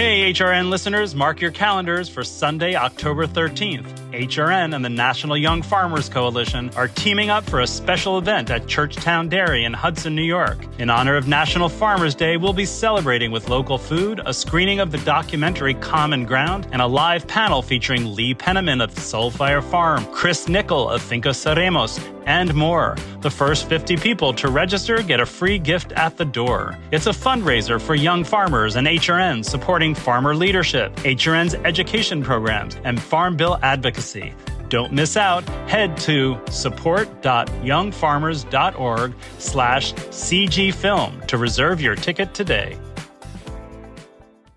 Hey, HRN listeners, mark your calendars for Sunday, October 13th. HRN and the National Young Farmers Coalition are teaming up for a special event at Churchtown Dairy in Hudson, New York. In honor of National Farmers Day, we'll be celebrating with local food, a screening of the documentary Common Ground, and a live panel featuring Lee Penniman of Soulfire Farm, Chris Nickel of Finca Ceremos, and more. The first 50 people to register get a free gift at the door. It's a fundraiser for young farmers and HRN supporting farmer leadership, HRN's education programs, and Farm Bill advocacy. Don't miss out. Head to support.youngfarmers.org/cgfilm to reserve your ticket today.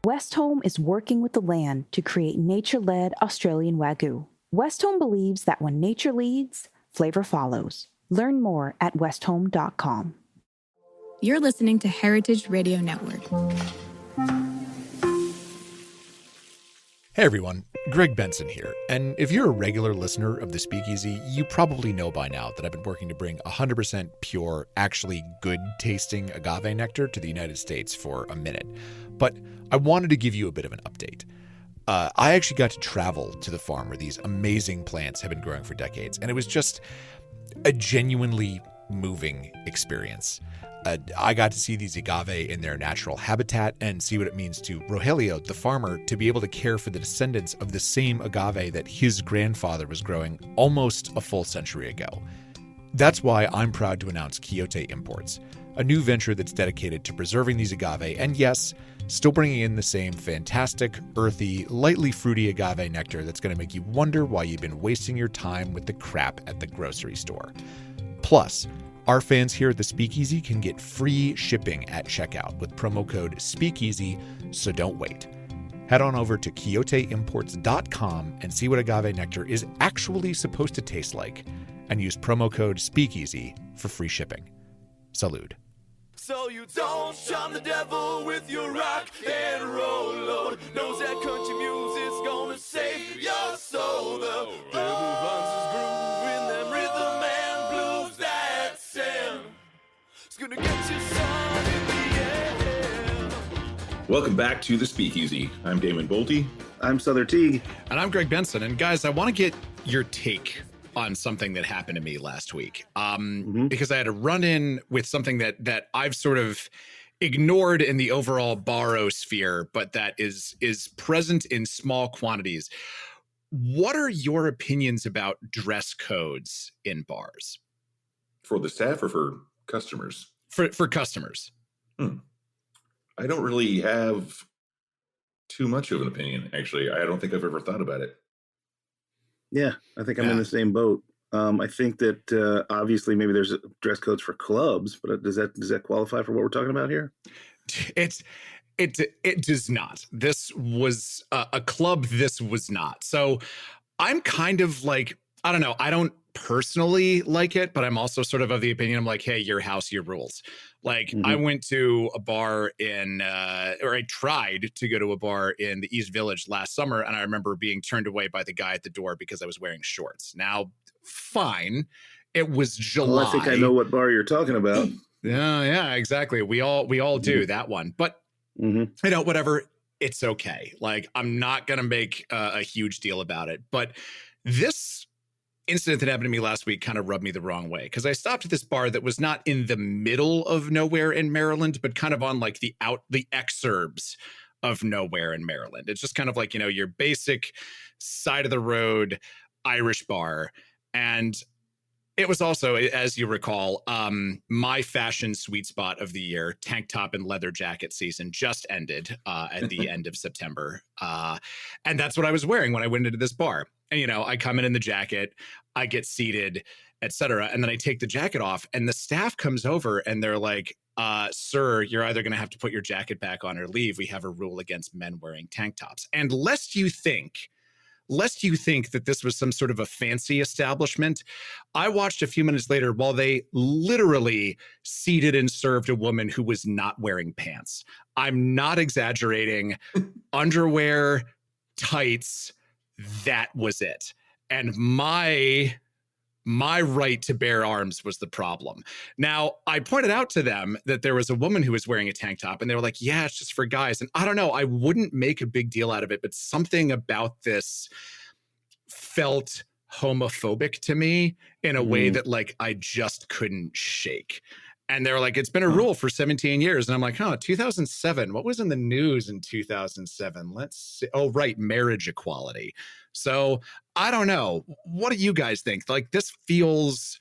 Westholme is working with the land to create nature-led Australian Wagyu. Westholme believes that when nature leads, flavor follows. Learn more at westholme.com. You're listening to Heritage Radio Network. Hey everyone, Greg Benson here, and if you're a regular listener of The Speakeasy, you probably know by now that I've been working to bring 100% pure, actually good-tasting agave nectar to the United States for a minute. But I wanted to give you a bit of an update. I actually got to travel to the farm where these amazing plants have been growing for decades, and it was just a genuinely moving experience. I got to see these agave in their natural habitat and see what it means to Rogelio, the farmer, to be able to care for the descendants of the same agave that his grandfather was growing almost a full century ago. That's why I'm proud to announce Quixote Imports, a new venture that's dedicated to preserving these agave and, yes, still bringing in the same fantastic, earthy, lightly fruity agave nectar that's going to make you wonder why you've been wasting your time with the crap at the grocery store. Plus, our fans here at the Speakeasy can get free shipping at checkout with promo code SPEAKEASY, so don't wait. Head on over to quixoteimports.com and see what agave nectar is actually supposed to taste like, and use promo code SPEAKEASY for free shipping. Salud. So you don't shun the devil with your rock and roll load. Knows that country music's gonna save your soul. The devil finds his groove in them rhythm and blues that sing. It's gonna get you sun in the air. Welcome back to The Speakeasy. I'm Damon Boelte. I'm Sother Teague. And I'm Greg Benson. And guys, I want to get your take on something that happened to me last week, because I had a run-in with something that I've sort of ignored in the overall barosphere, but that is present in small quantities. What are your opinions about dress codes in bars? For the staff or for customers? For customers. I don't really have too much of an opinion, actually. I don't think I've ever thought about it. Yeah, I think I'm in the same boat. I think that obviously maybe there's dress codes for clubs, but does that qualify for what we're talking about here? It does not. This was a club. This was not. So I'm kind of like, I don't know. I don't personally like it, but I'm also sort of the opinion. I'm like, hey, your house, your rules. Like I went to a bar or I tried to go to a bar in the East Village last summer. And I remember being turned away by the guy at the door because I was wearing shorts. Now, fine. It was July. Well, I think I know what bar you're talking about. Yeah, exactly. We all do that one, but whatever. It's okay. Like I'm not going to make a huge deal about it, but this incident that happened to me last week kind of rubbed me the wrong way, because I stopped at this bar that was not in the middle of nowhere in Maryland, but kind of on like the exurbs of nowhere in Maryland. It's just kind of like, your basic side of the road Irish bar. And it was also, as you recall, my fashion sweet spot of the year, tank top and leather jacket season, just ended at the end of September. And that's what I was wearing when I went into this bar. And, I come in the jacket, I get seated, etc. And then I take the jacket off and the staff comes over and they're like, sir, you're either going to have to put your jacket back on or leave. We have a rule against men wearing tank tops. And lest you think that this was some sort of a fancy establishment, I watched a few minutes later while they literally seated and served a woman who was not wearing pants. I'm not exaggerating. Underwear, tights, that was it. And my My right to bear arms was the problem. Now, I pointed out to them that there was a woman who was wearing a tank top, and they were like, yeah, it's just for guys. And I don't know, I wouldn't make a big deal out of it, but something about this felt homophobic to me in a way that like I just couldn't shake. And they were like, it's been a rule for 17 years. And I'm like, 2007. What was in the news in 2007? Let's see. Oh, right. Marriage equality. So I don't know. What do you guys think? Like, this feels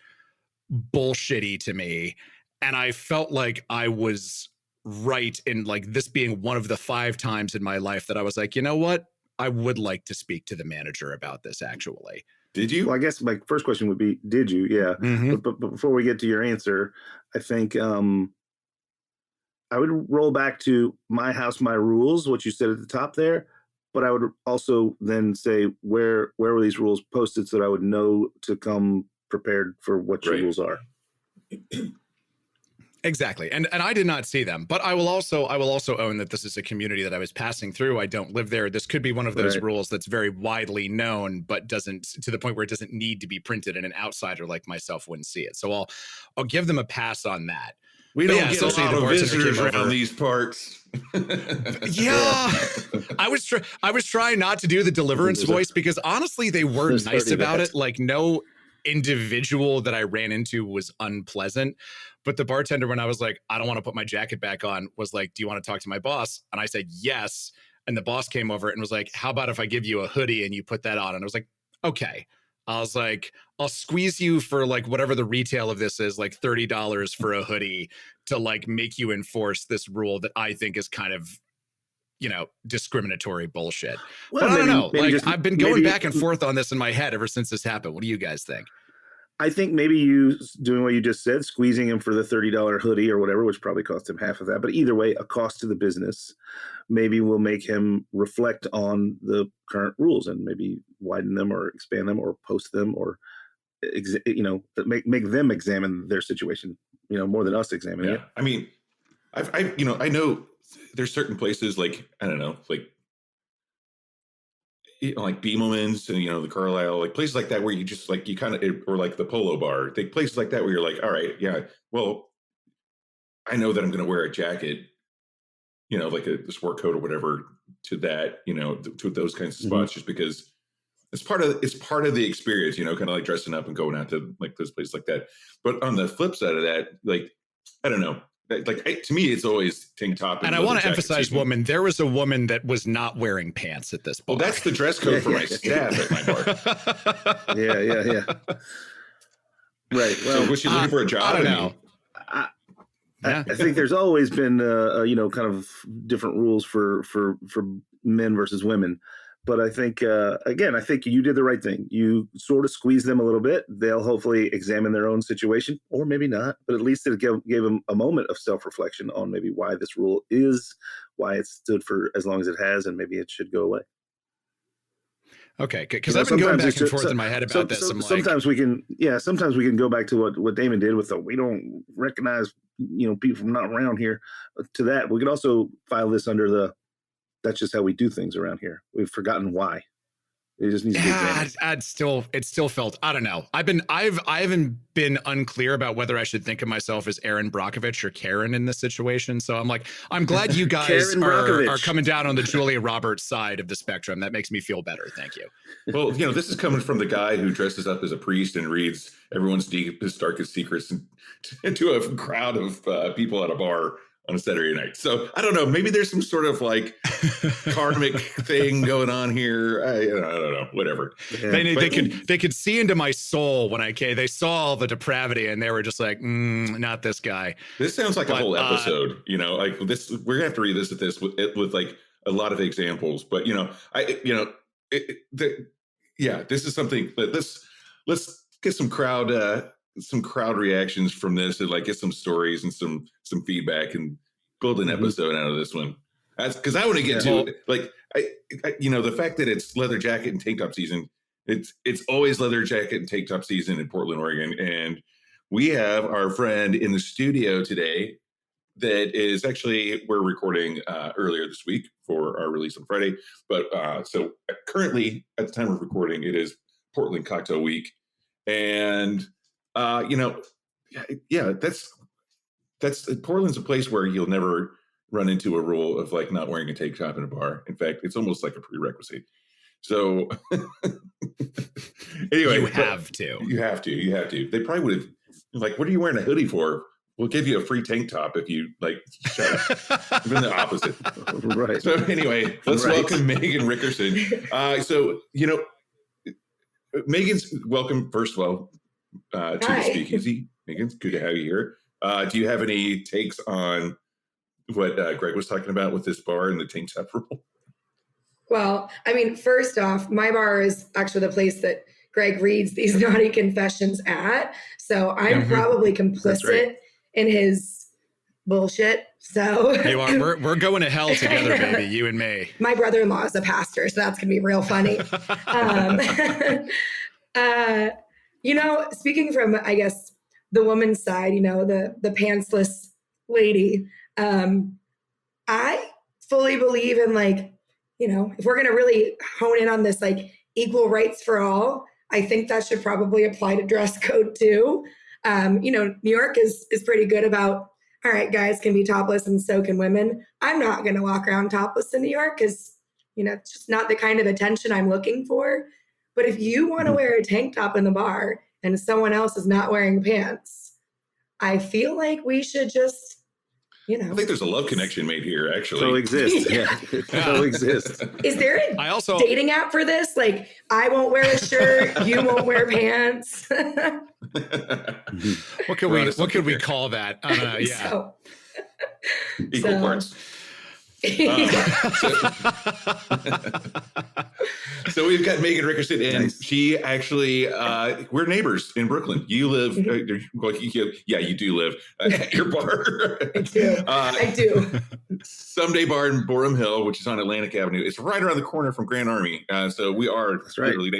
bullshitty to me. And I felt like I was right in like this being one of the 5 times in my life that I was like, you know what? I would like to speak to the manager about this actually. Did you? Well, I guess my first question would be, did you? Yeah. But before we get to your answer, I think I would roll back to my house, my rules, what you said at the top there. But I would also then say, where were these rules posted so that I would know to come prepared for what your rules are? Exactly. And I did not see them, but I will also own that this is a community that I was passing through. I don't live there. This could be one of those rules that's very widely known, but doesn't, to the point where it doesn't need to be printed, and an outsider like myself wouldn't see it. So I'll give them a pass on that. We don't get a lot of visitors around these parts. Yeah. I was trying not to do the Deliverance voice because honestly, they were nice about it. Like, no individual that I ran into was unpleasant. But the bartender, when I was like, I don't want to put my jacket back on, was like, do you want to talk to my boss? And I said, yes. And the boss came over and was like, how about if I give you a hoodie and you put that on? And I was like, okay. I was like, I'll squeeze you for like whatever the retail of this is, like $30 for a hoodie to like make you enforce this rule that I think is kind of, discriminatory bullshit. Well, but I don't know. Like, I've been going back and forth on this in my head ever since this happened. What do you guys think? I think maybe you doing what you just said, squeezing him for the $30 hoodie or whatever, which probably cost him half of that. But either way, a cost to the business maybe will make him reflect on the current rules and maybe widen them or expand them or post them or, make them examine their situation, more than us examining it. I mean, I know there's certain places like, I don't know, like Beemelman's and, the Carlisle, like places like that where you just like, you kind of, or like the Polo Bar, places like that where you're like, all right, yeah, well, I know that I'm going to wear a jacket, like a sport coat or whatever to that, to those kinds of spots, just because it's part of the experience, kind of like dressing up and going out to like those places like that. But on the flip side of that, like, I don't know. Like, to me, it's always tank top. And I want to emphasize, woman, there was a woman that was not wearing pants at this bar. Well, that's the dress code for my staff at my bar. Yeah. Right. Well, so was she looking for a job? I don't know. I think there's always been, kind of different rules for men versus women. But I think, again, you did the right thing. You sort of squeeze them a little bit. They'll hopefully examine their own situation, or maybe not. But at least it gave them a moment of self-reflection on maybe why this rule is, why it stood for as long as it has, and maybe it should go away. Okay, because I've been going back and forth in my head about this. Sometimes we can go back to what Damon did with the we don't recognize people from not around here. To that, we could also file this under the that's just how we do things around here. We've forgotten why. It just needs to be examined. It still felt, I don't know. I haven't been unclear about whether I should think of myself as Aaron Brockovich or Karen in this situation. So I'm glad you guys are coming down on the Julia Roberts side of the spectrum. That makes me feel better. Thank you. Well, this is coming from the guy who dresses up as a priest and reads everyone's deepest, darkest secrets into a crowd of people at a bar on a Saturday night. So I don't know, maybe there's some sort of like karmic thing going on here. I don't know, whatever. Yeah. They could see into my soul when they saw all the depravity and they were just like, not this guy. This sounds like a whole episode, like this, we're gonna have to revisit this with like a lot of examples, but this is something that let's get some crowd reactions from this and like get some stories and some feedback and build an episode out of this one. Because I want to get to like the fact that it's leather jacket and tank top season. It's always leather jacket and tank top season in Portland, Oregon, and we have our friend in the studio today. That is actually we're recording earlier this week for our release on Friday, but so currently at the time of recording, it is Portland Cocktail Week. And, that's Portland's a place where you'll never run into a rule of like not wearing a tank top in a bar. In fact, it's almost like a prerequisite. So anyway, you have to. They probably would have like, what are you wearing a hoodie for? We'll give you a free tank top if you like shut up. Even the opposite. Right. So anyway, let's welcome Megan Rickerson. Megan's welcome, first of all, to the Speakeasy. Megan, good to have you here. Do you have any takes on what Greg was talking about with this bar and the tank top rule? Well, I mean, first off, my bar is actually the place that Greg reads these naughty confessions at. So I'm probably complicit in his bullshit. So you are. We're going to hell together, baby. You and me. My brother-in-law is a pastor, so that's gonna be real funny. Speaking from, I guess, the woman's side, the pantsless lady, I fully believe in if we're gonna really hone in on this equal rights for all, I think that should probably apply to dress code too. New York is pretty good about, all right, guys can be topless and so can women. I'm not going to walk around topless in New York because, it's just not the kind of attention I'm looking for. But if you want to wear a tank top in the bar and someone else is not wearing pants, I feel like we should just, I think there's a love connection made here, actually. Coexist. Coexist. Is there a dating app for this? Like, I won't wear a shirt, you won't wear pants. What could we call that? Yeah. Equal parts. So we've got Megan Rickerson, and she actually, we're neighbors in Brooklyn. You live, you do live at your bar. I do. Someday Bar in Boerum Hill, which is on Atlantic Avenue. It's right around the corner from Grand Army. So we are literally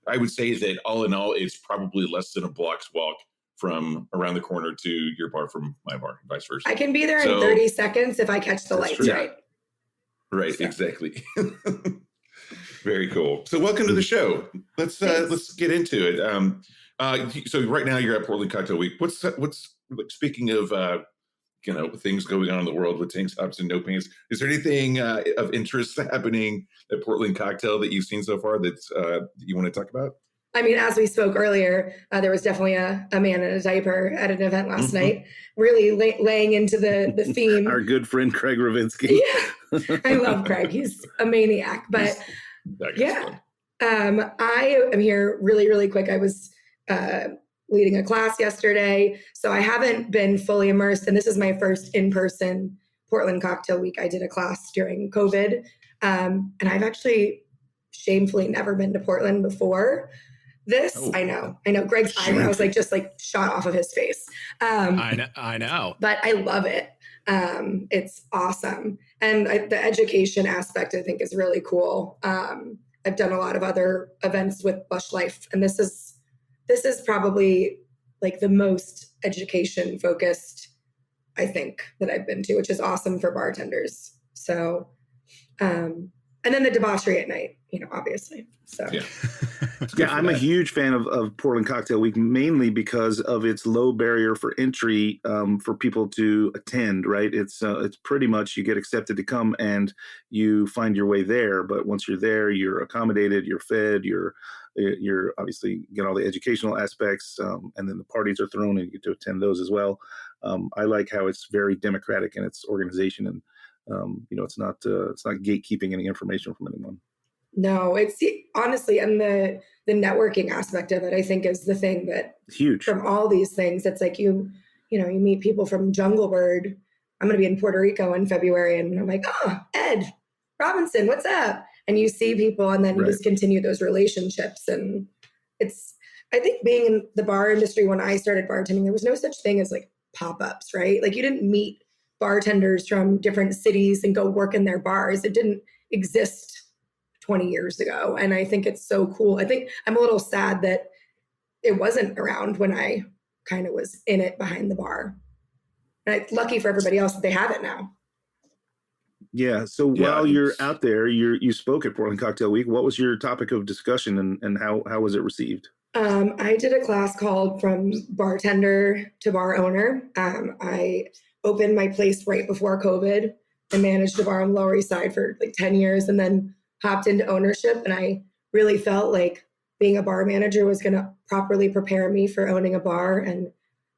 I would say that all in all, it's probably less than a block's walk from around the corner to your bar from my bar, and vice versa. I can be there in 30 seconds if I catch the lights right. Right, exactly. Very cool. So welcome to the show. Let's get into it. So right now you're at Portland Cocktail Week. What's speaking of things going on in the world with tank tops and no pants, is there anything of interest happening at Portland Cocktail that you've seen so far that's you want to talk about? I mean, as we spoke earlier, there was definitely a man in a diaper at an event last night, really laying into the theme. Our good friend Craig Ravinsky. Yeah, I love Craig. He's a maniac. But I am here really, really quick. I was leading a class yesterday, so I haven't been fully immersed. And this is my first in-person Portland Cocktail Week. I did a class during COVID, and I've actually shamefully never been to Portland before. I know. Greg's eyebrows just shot off of his face. I know. But I love it. It's awesome. And the education aspect, I think, is really cool. I've done a lot of other events with Bush Life, and this is probably the most education focused, I think, that I've been to, which is awesome for bartenders. So, and then the debauchery at night, obviously. So yeah, I'm a huge fan of Portland Cocktail Week, mainly because of its low barrier for entry for people to attend. Right, it's pretty much you get accepted to come and you find your way there. But once you're there, you're accommodated, you're fed, you're obviously get all the educational aspects, and then the parties are thrown and you get to attend those as well. I like how it's very democratic in its organization, and it's not gatekeeping any information from anyone. No, it's honestly, and the networking aspect of it, I think, is the thing that huge from all these things. It's you meet people from Jungle Bird. I'm going to be in Puerto Rico in February, and I'm like, oh, Ed Robinson, what's up? And you see people, and then you just continue those relationships. And I think being in the bar industry, when I started bartending, there was no such thing as pop-ups, right? You didn't meet bartenders from different cities and go work in their bars. It didn't exist 20 years ago. And I think it's so cool. I think I'm a little sad that it wasn't around when I kind of was in it behind the bar. And it's lucky for everybody else that they have it now. Yeah. So while you're out there, you spoke at Portland Cocktail Week. What was your topic of discussion, and how was it received? I did a class called From Bartender to Bar Owner. I opened my place right before COVID. I managed a bar on the Lower East Side for like 10 years and then hopped into ownership. And I really felt like being a bar manager was going to properly prepare me for owning a bar. And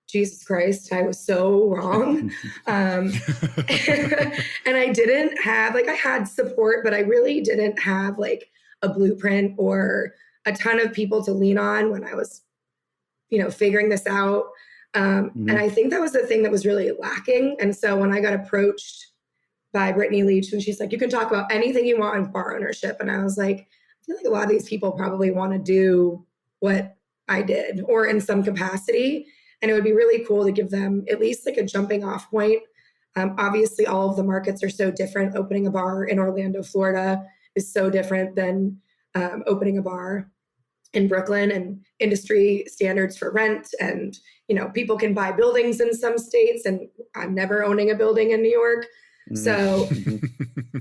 Jesus Christ, I was so wrong. And I didn't have, like, I had support, but I really didn't have like a blueprint or a ton of people to lean on when I was, figuring this out. And I think that was the thing that was really lacking. And so when I got approached by Brittany Leach, and she's like, you can talk about anything you want in bar ownership. And I was like, I feel like a lot of these people probably want to do what I did or in some capacity. And it would be really cool to give them at least like a jumping off point. Obviously, all of the markets are so different. Opening a bar in Orlando, Florida is so different than opening a bar in Brooklyn, and industry standards for rent. And, people can buy buildings in some states, and I'm never owning a building in New York. So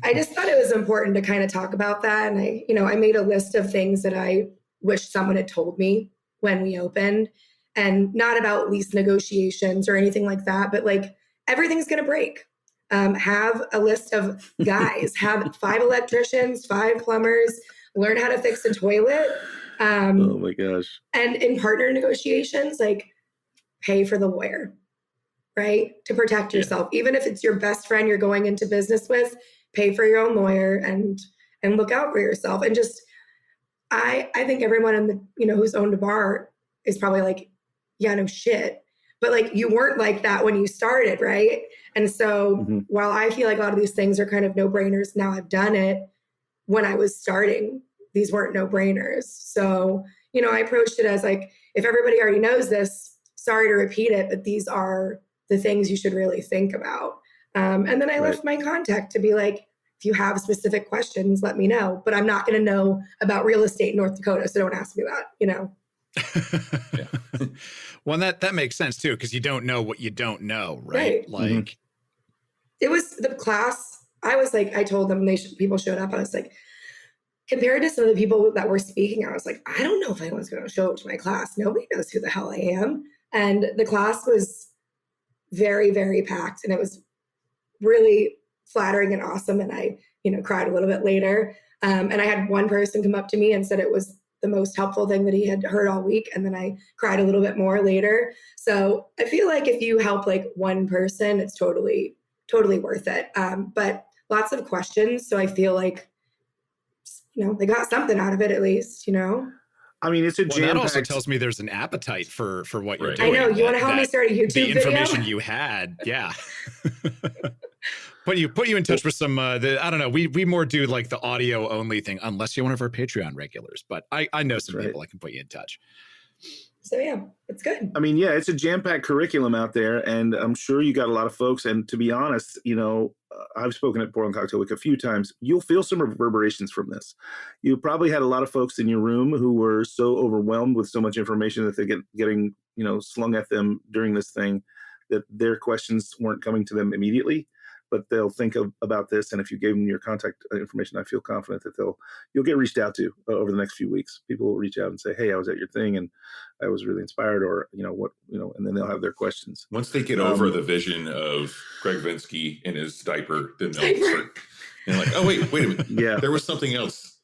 I just thought it was important to kind of talk about that. And I made a list of things that I wish someone had told me when we opened, and not about lease negotiations or anything like that, but like everything's going to break. Have a list of guys, have 5 electricians, 5 plumbers, learn how to fix a toilet. Oh my gosh. And in partner negotiations, like pay for the lawyer, right? To protect yourself. Even if it's your best friend you're going into business with, pay for your own lawyer and look out for yourself. And just, I think everyone in the, who's owned a bar is probably like, yeah, no shit. But like, you weren't like that when you started, right? And so while I feel like a lot of these things are kind of no-brainers, now I've done it. When I was starting, these weren't no-brainers. So, I approached it as like, if everybody already knows this, sorry to repeat it, but these are the things you should really think about. And then I left my contact to be like, if you have specific questions, let me know. But I'm not going to know about real estate in North Dakota, so don't ask me that, Well, that makes sense too, because you don't know what you don't know, right? Like, it was the class. I was like, I told them people showed up. I was like, compared to some of the people that were speaking, I was like, I don't know if anyone's going to show up to my class. Nobody knows who the hell I am. And the class was very, very packed, and it was really flattering and awesome. And I, cried a little bit later. And I had one person come up to me and said it was the most helpful thing that he had heard all week. And then I cried a little bit more later. So I feel like if you help like one person, it's totally, totally worth it. But lots of questions. So I feel like, they got something out of it at least, I mean, it's a jam. That also tells me there's an appetite for what you're doing. I know. You want to help me start a YouTube video? The information video? you had, yeah. Put you in touch with some. I don't know. We more do like the audio only thing, unless you're one of our Patreon regulars. But I know some people I can put you in touch. So yeah, it's good. I mean, yeah, it's a jam-packed curriculum out there, and I'm sure you got a lot of folks. And to be honest, I've spoken at Portland Cocktail Week a few times. You'll feel some reverberations from this. You probably had a lot of folks in your room who were so overwhelmed with so much information that they're getting slung at them during this thing, that their questions weren't coming to them immediately, but they'll think about this. And if you gave them your contact information, I feel confident that you'll get reached out to over the next few weeks. People will reach out and say, hey, I was at your thing and I was really inspired, or, and then they'll have their questions. Once they get over the vision of Greg Vinsky in his diaper, then they'll start, like, oh, wait a minute. Yeah. There was something else.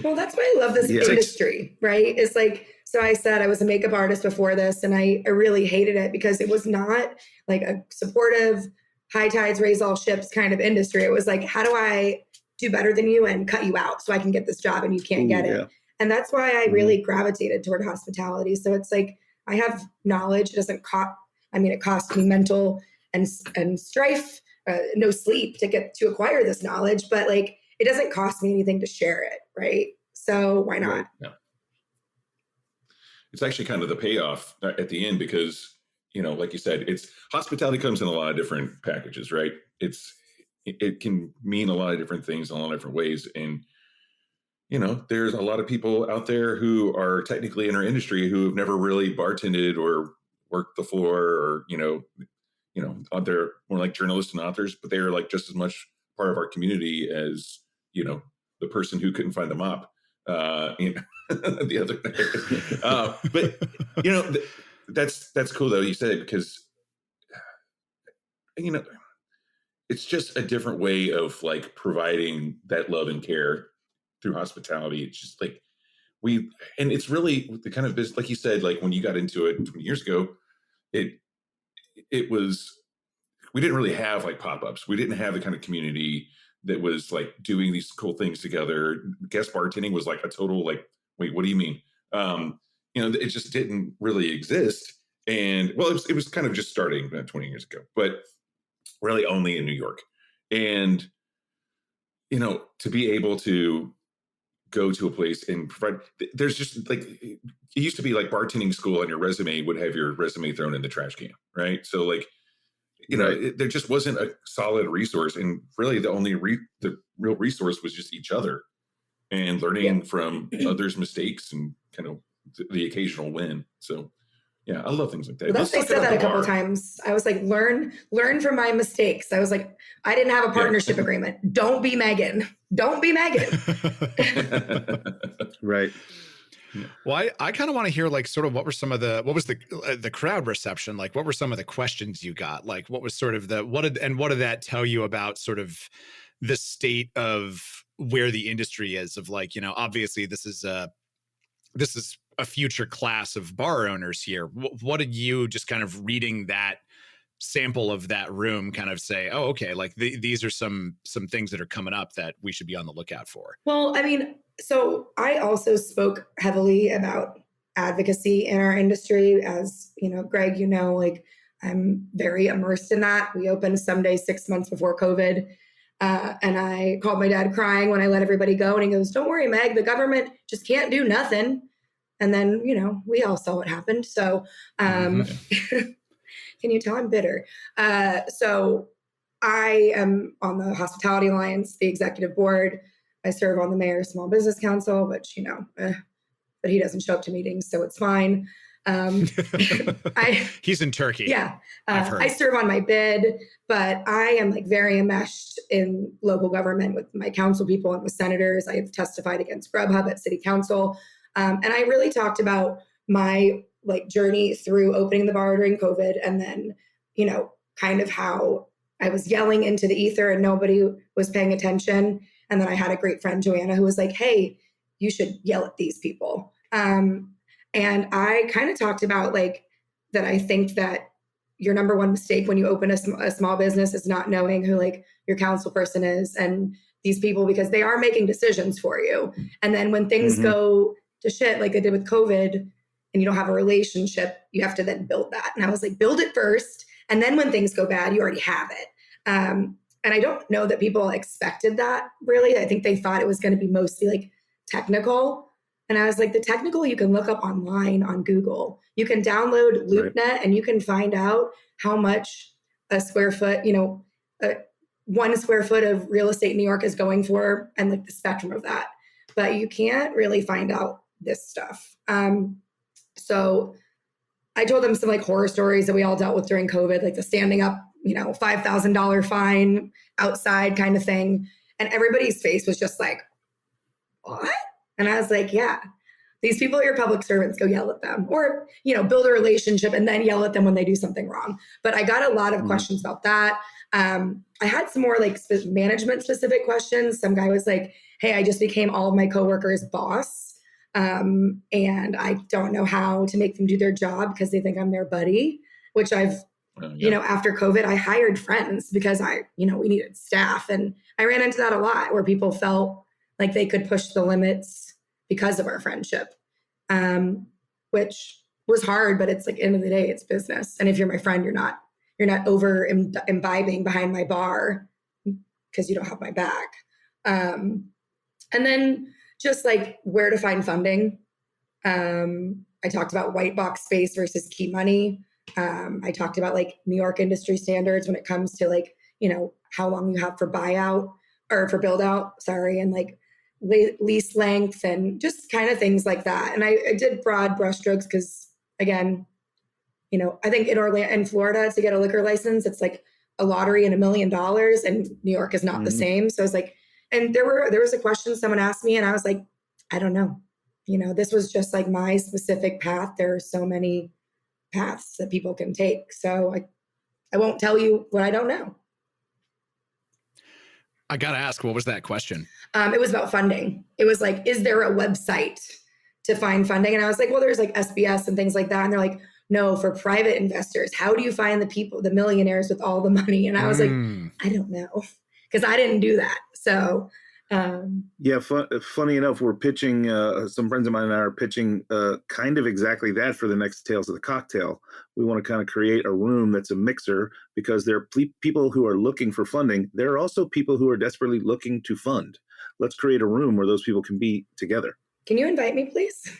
Well, that's why I love this industry, right? It's like, so I said I was a makeup artist before this, and I really hated it because it was not like a supportive, high tides raise all ships kind of industry. It was like, how do I do better than you and cut you out so I can get this job and you can't get it? And that's why I really gravitated toward hospitality. So it's like, I have knowledge. It doesn't cost, it costs me mental and strife, no sleep to acquire this knowledge, but like, it doesn't cost me anything to share it. Right. So why not? Right. Yeah. It's actually kind of the payoff at the end, because, like you said, hospitality comes in a lot of different packages, right? It can mean a lot of different things in a lot of different ways. And, there's a lot of people out there who are technically in our industry who have never really bartended or worked the floor, or, they're more like journalists and authors, but they're like just as much part of our community as, the person who couldn't find the mop the other night. But that's cool though, you said, because it's just a different way of like providing that love and care through hospitality. It's just like and it's really the kind of business, like you said, like when you got into it 20 years ago, it was, we didn't really have like pop-ups. We didn't have the kind of community that was like doing these cool things together. Guest bartending was like a total like, wait, what do you mean? It just didn't really exist. And well, it was kind of just starting 20 years ago, but really only in New York. And, to be able to go to a place and provide, there's just like, it used to be like bartending school on your resume would have your resume thrown in the trash can. Right. So like, there just wasn't a solid resource. And really the only the real resource was just each other and learning from others' mistakes and kind of the occasional win. So yeah, I love things like that. Well, I said that a couple times. I was like, learn from my mistakes. I was like, I didn't have a partnership agreement. Don't be Megan. Don't be Megan. Right. Well, I kind of want to hear like sort of what was the crowd reception? Like, what were some of the questions you got? Like, what was sort of what did that tell you about sort of the state of where the industry is, of like, obviously this is a future class of bar owners here. What did you, just kind of reading that sample of that room, kind of say, oh, okay, like these are some things that are coming up that we should be on the lookout for? Well, I mean, so I also spoke heavily about advocacy in our industry, as Greg, like I'm very immersed in that. We opened someday 6 months before COVID. And I called my dad crying when I let everybody go. And he goes, don't worry, Meg, the government just can't do nothing. And then, we all saw what happened. So can you tell I'm bitter? So I am on the Hospitality Alliance, the executive board. I serve on the Mayor's Small Business Council, which, but he doesn't show up to meetings, so it's fine. He's in Turkey. Yeah. I serve on my bid, but I am like very enmeshed in local government with my council people and with senators. I have testified against Grubhub at city council. And I really talked about my like journey through opening the bar during COVID, and then, kind of how I was yelling into the ether and nobody was paying attention. And then I had a great friend, Joanna, who was like, hey, you should yell at these people. And I kind of talked about like that. I think that your number one mistake when you open a small business is not knowing who like your council person is and these people, because they are making decisions for you. And then when things go to shit, like I did with COVID, and you don't have a relationship, you have to then build that. And I was like, build it first. And then when things go bad, you already have it. And I don't know that people expected that really. I think they thought it was going to be mostly like technical. And I was like, the technical you can look up online on Google. You can download LoopNet and you can find out how much a square foot, 1 square foot of real estate in New York is going for, and like the spectrum of that. But you can't really find out this stuff. So I told them some like horror stories that we all dealt with during COVID, like the standing up, $5,000 fine outside kind of thing. And everybody's face was just like, what? And I was like, yeah, these people are your public servants, go yell at them, or, build a relationship and then yell at them when they do something wrong. But I got a lot of questions about that. I had some more like management specific questions. Some guy was like, hey, I just became all of my coworkers' boss. And I don't know how to make them do their job because they think I'm their buddy, which I've, after COVID, I hired friends because we needed staff. And I ran into that a lot where people felt like they could push the limits because of our friendship, which was hard, but it's like, end of the day, it's business. And if you're my friend, you're not over imbibing behind my bar because you don't have my back. And then just like where to find funding. I talked about white box space versus key money. I talked about like New York industry standards when it comes to like, how long you have for buyout or for build out, and like lease length and just kind of things like that. And I did broad brushstrokes because again, I think in Florida to get a liquor license, it's like a lottery and $1 million, and New York is not the same. So I was like, and there was a question someone asked me and I was like, I don't know. This was just like my specific path. There are so many paths that people can take. So I won't tell you what I don't know. I got to ask, what was that question? It was about funding. It was like, is there a website to find funding? And I was like, well, there's like SBS and things like that. And they're like, no, for private investors, how do you find the millionaires with all the money? And I was like, I don't know, because I didn't do that. So funny enough, we're pitching, some friends of mine and I are pitching kind of exactly that for the next Tales of the Cocktail. We want to kind of create a room that's a mixer, because there are people who are looking for funding. There are also people who are desperately looking to fund. Let's create a room where those people can be together. Can you invite me, please?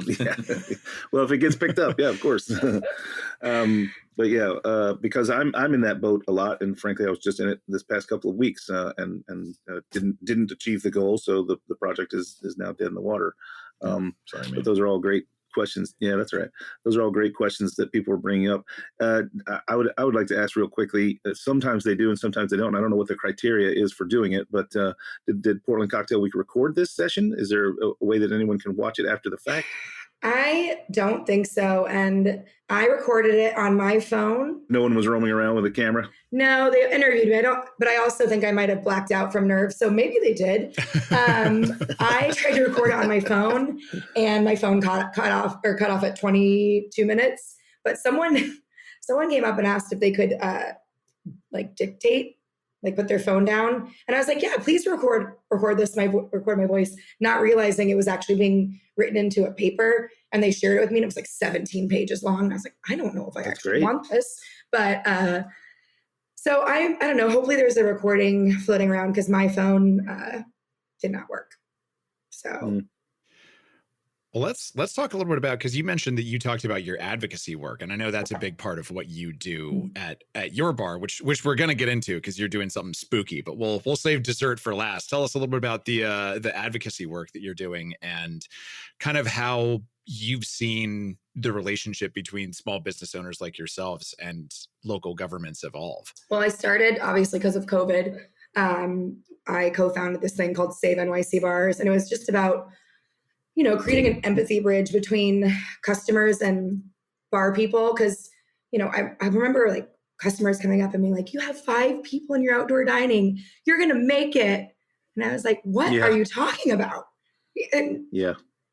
Yeah. Well, if it gets picked up, yeah, of course. But yeah, because I'm in that boat a lot, and frankly, I was just in it this past couple of weeks, and didn't achieve the goal, so the project is now dead in the water. Sorry, man. But those are all great questions. Yeah, that's right. Those are all great questions that people are bringing up. I would like to ask real quickly. Sometimes they do, and sometimes they don't. I don't know what the criteria is for doing it, but did Portland Cocktail Week record this session? Is there a way that anyone can watch it after the fact? I don't think so. And I recorded it on my phone. No one was roaming around with a camera? No, they interviewed me. But I also think I might have blacked out from nerves. So maybe they did. I tried to record it on my phone, and my phone cut off at 22 minutes. But someone came up and asked if they could dictate, put their phone down. And I was like, yeah, please record my voice, not realizing it was actually being written into a paper. And they shared it with me, and it was like 17 pages long. And I was like, I don't know if I actually want this. But so I don't know. Hopefully there's a recording floating around, because my phone did not work. So. Well, let's talk a little bit about, because you mentioned that you talked about your advocacy work, and I know that's a big part of what you do at your bar, which we're going to get into, because you're doing something spooky. But we'll save dessert for last. Tell us a little bit about the advocacy work that you're doing, and kind of how you've seen the relationship between small business owners like yourselves and local governments evolve. Well, I started obviously because of COVID. I co-founded this thing called Save NYC Bars, and it was just about creating an empathy bridge between customers and bar people. Because, I remember customers coming up and being like, you have 5 people in your outdoor dining, you're going to make it. And I was like, what are you talking about? And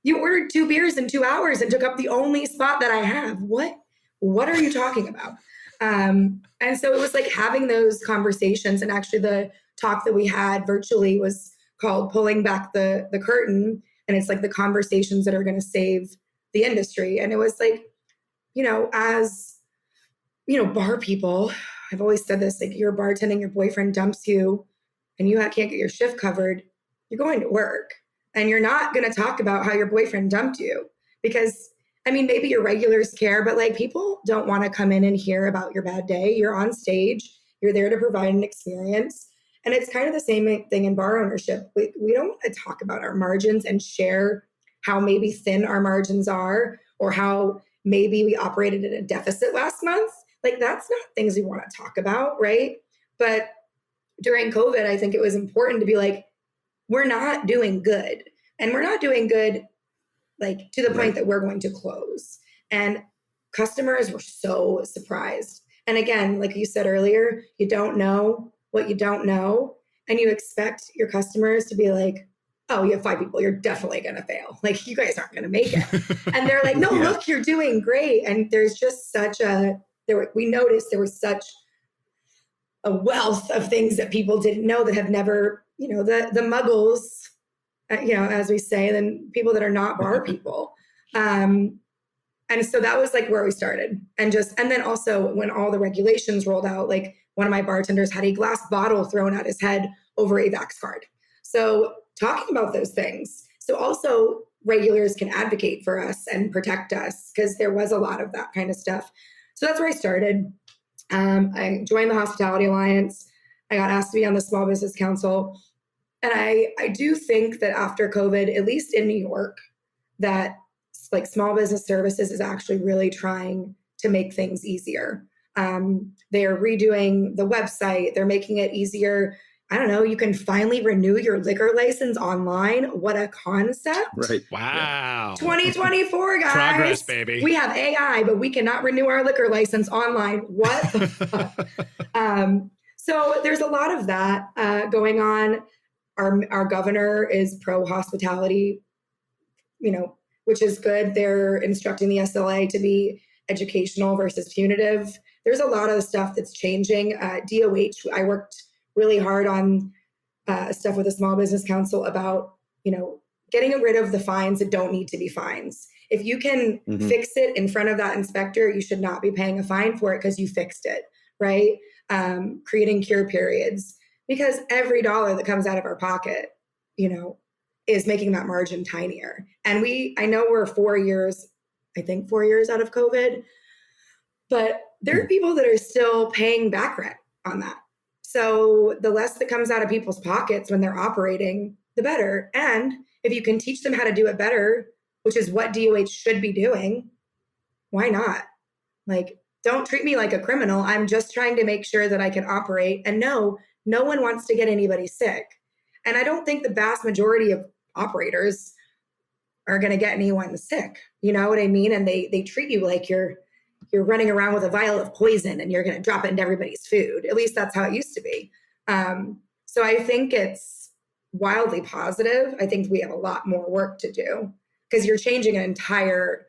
you ordered 2 beers in 2 hours and took up the only spot that I have. What are you talking about? And so it was like having those conversations. And actually the talk that we had virtually was called Pulling Back the Curtain. And it's like the conversations that are going to save the industry. And it was like, as, bar people, I've always said this, like, you're bartending, your boyfriend dumps you and you can't get your shift covered, you're going to work. And you're not going to talk about how your boyfriend dumped you, because, maybe your regulars care, but people don't want to come in and hear about your bad day. You're on stage, you're there to provide an experience. And it's kind of the same thing in bar ownership. We don't want to talk about our margins and share how maybe thin our margins are, or how maybe we operated at a deficit last month. That's not things we want to talk about, right? But during COVID, I think it was important to be like, we're not doing good. And we're not doing good, to the point that we're going to close. And customers were so surprised. And again, like you said earlier, you don't know what you don't know, and you expect your customers to be like, oh, you have 5 people, you're definitely going to fail. You guys aren't going to make it. And they're like, no, look, you're doing great. And there's just we noticed there was such a wealth of things that people didn't know, that have never, the muggles, as we say, then people that are not bar people. And so that was where we started. And then also when all the regulations rolled out, one of my bartenders had a glass bottle thrown at his head over a Vax card. So talking about those things. So also regulars can advocate for us and protect us, because there was a lot of that kind of stuff. So that's where I started. I joined the Hospitality Alliance. I got asked to be on the Small Business Council. And I do think that after COVID, at least in New York, that small business services is actually really trying to make things easier. They're redoing the website. They're making it easier. I don't know, you can finally renew your liquor license online. What a concept. Right. Wow. 2024, guys. Progress, baby. We have AI, but we cannot renew our liquor license online. What the fuck? So there's a lot of that going on. Our governor is pro-hospitality, which is good. They're instructing the SLA to be educational versus punitive. There's a lot of stuff that's changing. DOH, I worked really hard on stuff with the Small Business Council about, getting rid of the fines that don't need to be fines. If you can fix it in front of that inspector, you should not be paying a fine for it because you fixed it, right? Creating cure periods, because every dollar that comes out of our pocket, is making that margin tinier. And I know we're 4 years out of COVID, but there are people that are still paying back rent on that. So the less that comes out of people's pockets when they're operating, the better. And if you can teach them how to do it better, which is what DOH should be doing, why not? Like, don't treat me like a criminal. I'm just trying to make sure that I can operate. And no one wants to get anybody sick. And I don't think the vast majority of operators are going to get anyone sick. You know what I mean? And they treat you like you're running around with a vial of poison and you're going to drop it into everybody's food. At least that's how it used to be. So I think it's wildly positive. I think we have a lot more work to do because you're changing an entire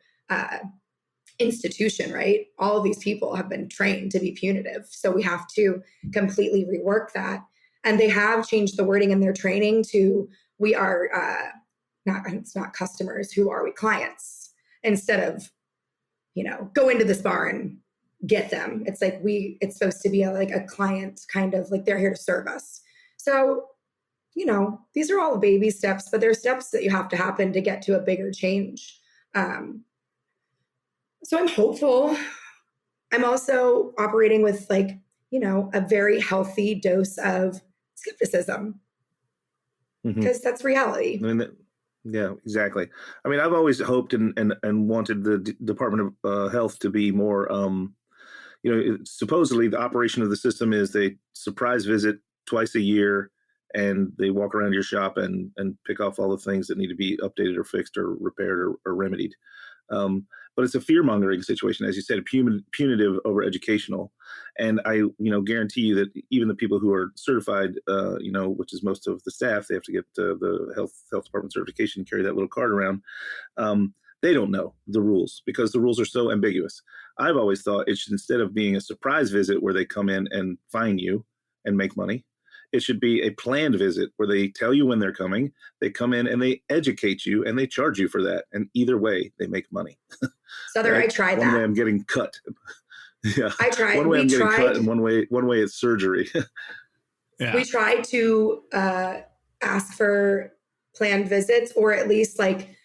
institution, right? All of these people have been trained to be punitive. So we have to completely rework that. And they have changed the wording in their training to, we are it's not customers, who are we? Clients. Instead of, go into this bar and get them. It's like it's supposed to be like a client, kind of like they're here to serve us. So, these are all baby steps, but there's steps that you have to happen to get to a bigger change. So I'm hopeful. I'm also operating with a very healthy dose of skepticism because that's reality. I mean, yeah, exactly. I mean, I've always hoped and wanted the Department of Health to be more, supposedly the operation of the system is they surprise visit twice a year and they walk around your shop and pick off all the things that need to be updated or fixed or repaired or remedied. But it's a fear-mongering situation, as you said, punitive over educational. And I, guarantee you that even the people who are certified, which is most of the staff, they have to get the health department certification and carry that little card around. They don't know the rules because the rules are so ambiguous. I've always thought it should, instead of being a surprise visit where they come in and fine you and make money, it should be a planned visit where they tell you when they're coming, they come in and they educate you and they charge you for that. And either way, they make money. Sother, right? I tried that. One way I'm getting cut. Yeah. I tried. One way I'm getting cut and one way it's surgery. Yeah. We tried to ask for planned visits or at least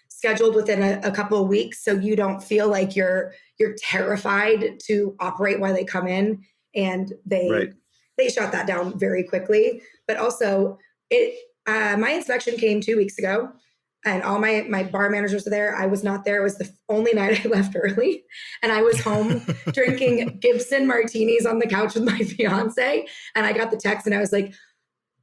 scheduled within a couple of weeks so you don't feel like you're terrified to operate while they come in. And they shut that down very quickly. But also, my inspection came 2 weeks ago, and all my bar managers were there. I was not there. It was the only night I left early, and I was home drinking Gibson martinis on the couch with my fiance. And I got the text, and I was like,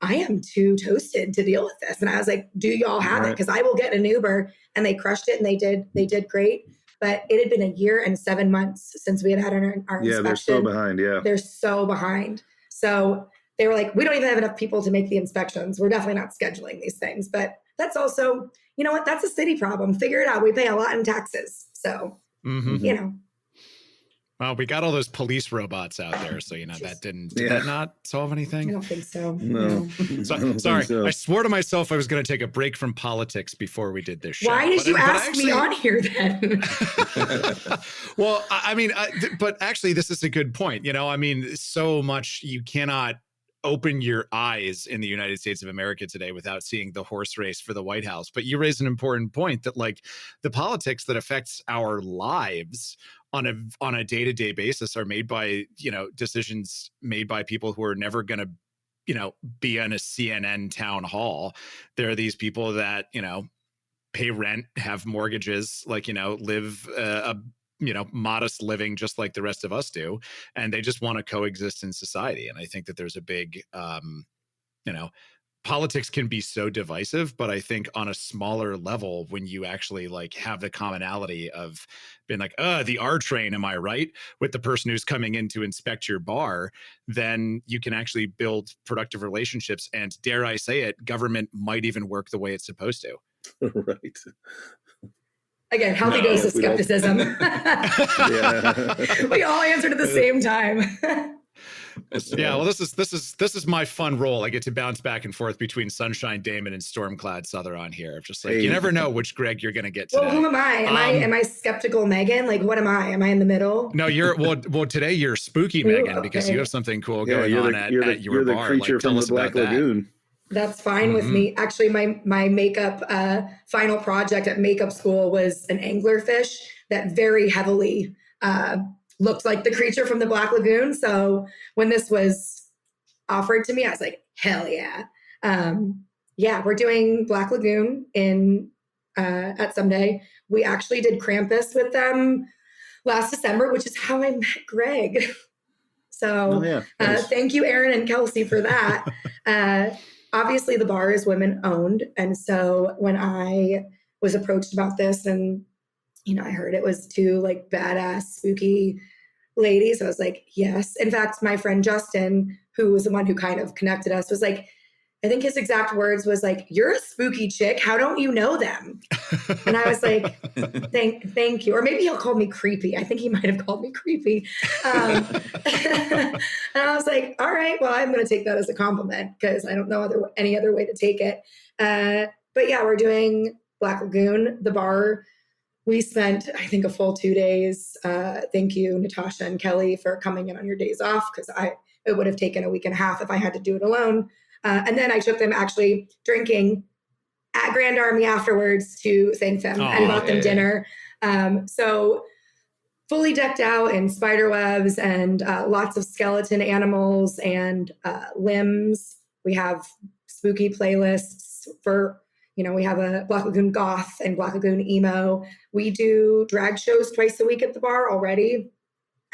I am too toasted to deal with this. And I was like, do y'all have it? Because I will get an Uber. And they crushed it, and they did great. But it had been 1 year and 7 months since we had our inspection. Yeah, they're so behind. Yeah, they're so behind. So they were like, we don't even have enough people to make the inspections. We're definitely not scheduling these things. But that's also, you know what? That's a city problem. Figure it out. We pay a lot in taxes. So, Well, we got all those police robots out there. So, that did that not solve anything? I don't think so. No. Sorry. I swore to myself I was going to take a break from politics before we did this show. Why did you ask me on here then? Well, I mean, but actually, this is a good point. So much you cannot open your eyes in the United States of America today without seeing the horse race for the White House. But you raise an important point that the politics that affects our lives on a day-to-day basis are made by, decisions made by people who are never going to, be on a CNN town hall. There are these people that, pay rent, have mortgages, live a modest living just like the rest of us do. And they just want to coexist in society. And I think that there's a big politics can be so divisive, but I think on a smaller level, when you actually like have the commonality of being like, the R train, am I right? With the person who's coming in to inspect your bar, then you can actually build productive relationships. And dare I say it, government might even work the way it's supposed to. Right. Again, healthy dose of skepticism. We all answered at the same time. Yeah, well, this is my fun role. I get to bounce back and forth between Sunshine Damon and Stormclad Sother on here. Just like, you never know which Greg you're going to get today. Well, who am I? Am I skeptical Megan? Like, what am I? Am I in the middle? No, you're well. Today you're spooky Megan because you have something cool going on at your you're bar. The creature from the Black Lagoon. That's fine with me. Actually, my makeup final project at makeup school was an anglerfish that very heavily looked like the creature from the Black Lagoon. So when this was offered to me, I was like, hell yeah. We're doing Black Lagoon at Someday. We actually did Krampus with them last December, which is how I met Greg. So thank you, Aaron and Kelsey, for that. Obviously, the bar is women owned. And so when I was approached about this and, I heard it was two like badass, spooky ladies, I was like, yes. In fact, my friend Justin, who was the one who kind of connected us, was like, I think his exact words was like, you're a spooky chick. How don't you know them? And I was like, thank you. Or maybe he'll call me creepy. I think he might have called me creepy. And I was like, all right, well, I'm going to take that as a compliment because I don't know any other way to take it. But yeah, we're doing Black Lagoon, the bar. We spent, I think, a full 2 days. Thank you, Natasha and Kelly, for coming in on your days off because it would have taken a week and a half if I had to do it alone. And then I took them actually drinking at Grand Army afterwards to thank them and bought them dinner. So fully decked out in spider webs and lots of skeleton animals and limbs. We have spooky playlists for, we have a Black Lagoon goth and Black Lagoon emo. We do drag shows twice a week at the bar already,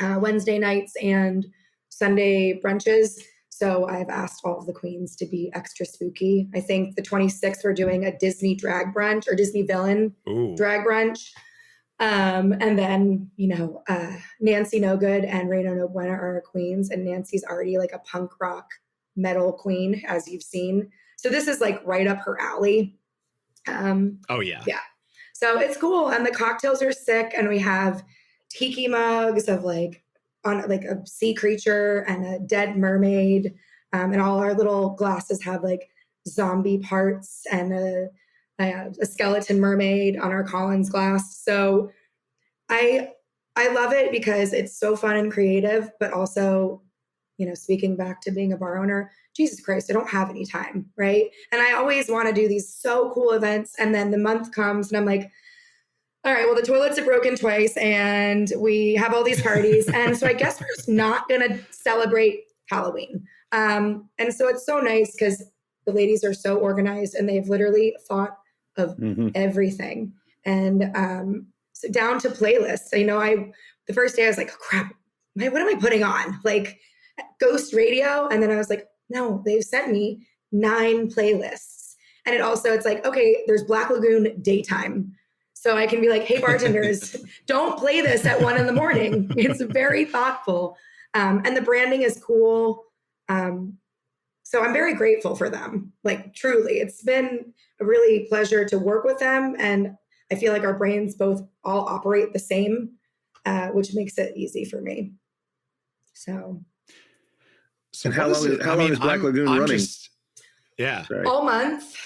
Wednesday nights and Sunday brunches. So I've asked all of the queens to be extra spooky. I think the 26th, we're doing a Disney drag brunch or Disney villain drag brunch. And then, Nancy No Good and Reina No Buena are our queens. And Nancy's already like a punk rock metal queen, as you've seen. So this is like right up her alley. Yeah. So it's cool. And the cocktails are sick. And we have tiki mugs of like, on like a sea creature and a dead mermaid. And all our little glasses have like zombie parts and a skeleton mermaid on our Collins glass. So I love it because it's so fun and creative, but also, speaking back to being a bar owner, Jesus Christ, I don't have any time, right? And I always want to do these so cool events. And then the month comes and I'm like, all right, well, the toilets are broken twice and we have all these parties. And so I guess we're just not going to celebrate Halloween. And so it's so nice because the ladies are so organized and they've literally thought of everything. And so down to playlists. The first day I was like, oh, crap, what am I putting on? Like ghost radio? And then I was like, no, they've sent me 9 playlists. And it's like, okay, there's Black Lagoon daytime. So I can be like, hey, bartenders, don't play this at 1 a.m. It's very thoughtful. And the branding is cool. So I'm very grateful for them. Like, truly, it's been a really pleasure to work with them. And I feel like our brains both all operate the same, which makes it easy for me. So and how long is Black Lagoon running? All month.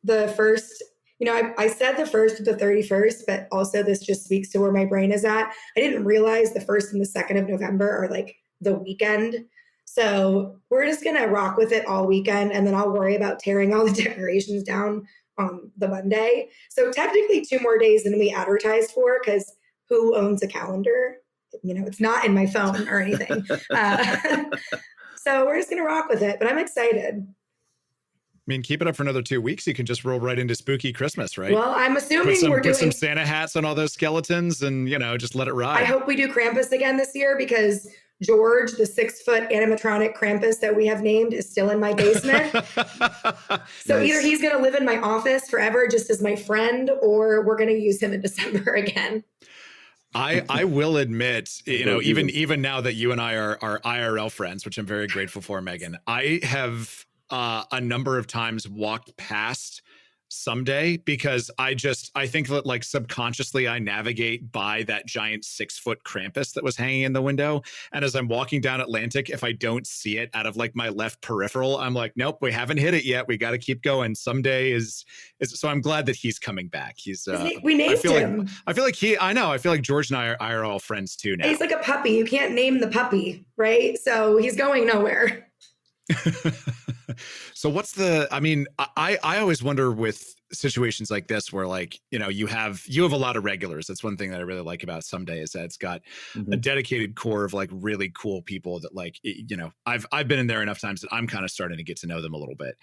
The first... I said the 1st to the 31st, but also this just speaks to where my brain is at. I didn't realize the 1st and the 2nd of November are like the weekend. So we're just going to rock with it all weekend. And then I'll worry about tearing all the decorations down on the Monday. So technically 2 more days than we advertised for because who owns a calendar? It's not in my phone or anything. So we're just going to rock with it, but I'm excited. I mean, keep it up for another 2 weeks. You can just roll right into spooky Christmas, right? Well, I'm assuming put some Santa hats on all those skeletons and, just let it ride. I hope we do Krampus again this year because George, the 6-foot animatronic Krampus that we have named, is still in my basement. So either he's going to live in my office forever just as my friend, or we're going to use him in December again. I will admit, even now that you and I are IRL friends, which I'm very grateful for, Megan, I have a number of times walked past Someday because I think that like subconsciously I navigate by that giant 6-foot Krampus that was hanging in the window. And as I'm walking down Atlantic, if I don't see it out of like my left peripheral, I'm like, nope, we haven't hit it yet. We got to keep going. Someday is so I'm glad that he's coming back. He's we named him. I feel like George and I are all friends too now. He's like a puppy. You can't name the puppy, right? So he's going nowhere. So I always wonder with situations like this where like, you have a lot of regulars. That's one thing that I really like about Someday is that it's got a dedicated core of like really cool people that like, I've been in there enough times that I'm kind of starting to get to know them a little bit.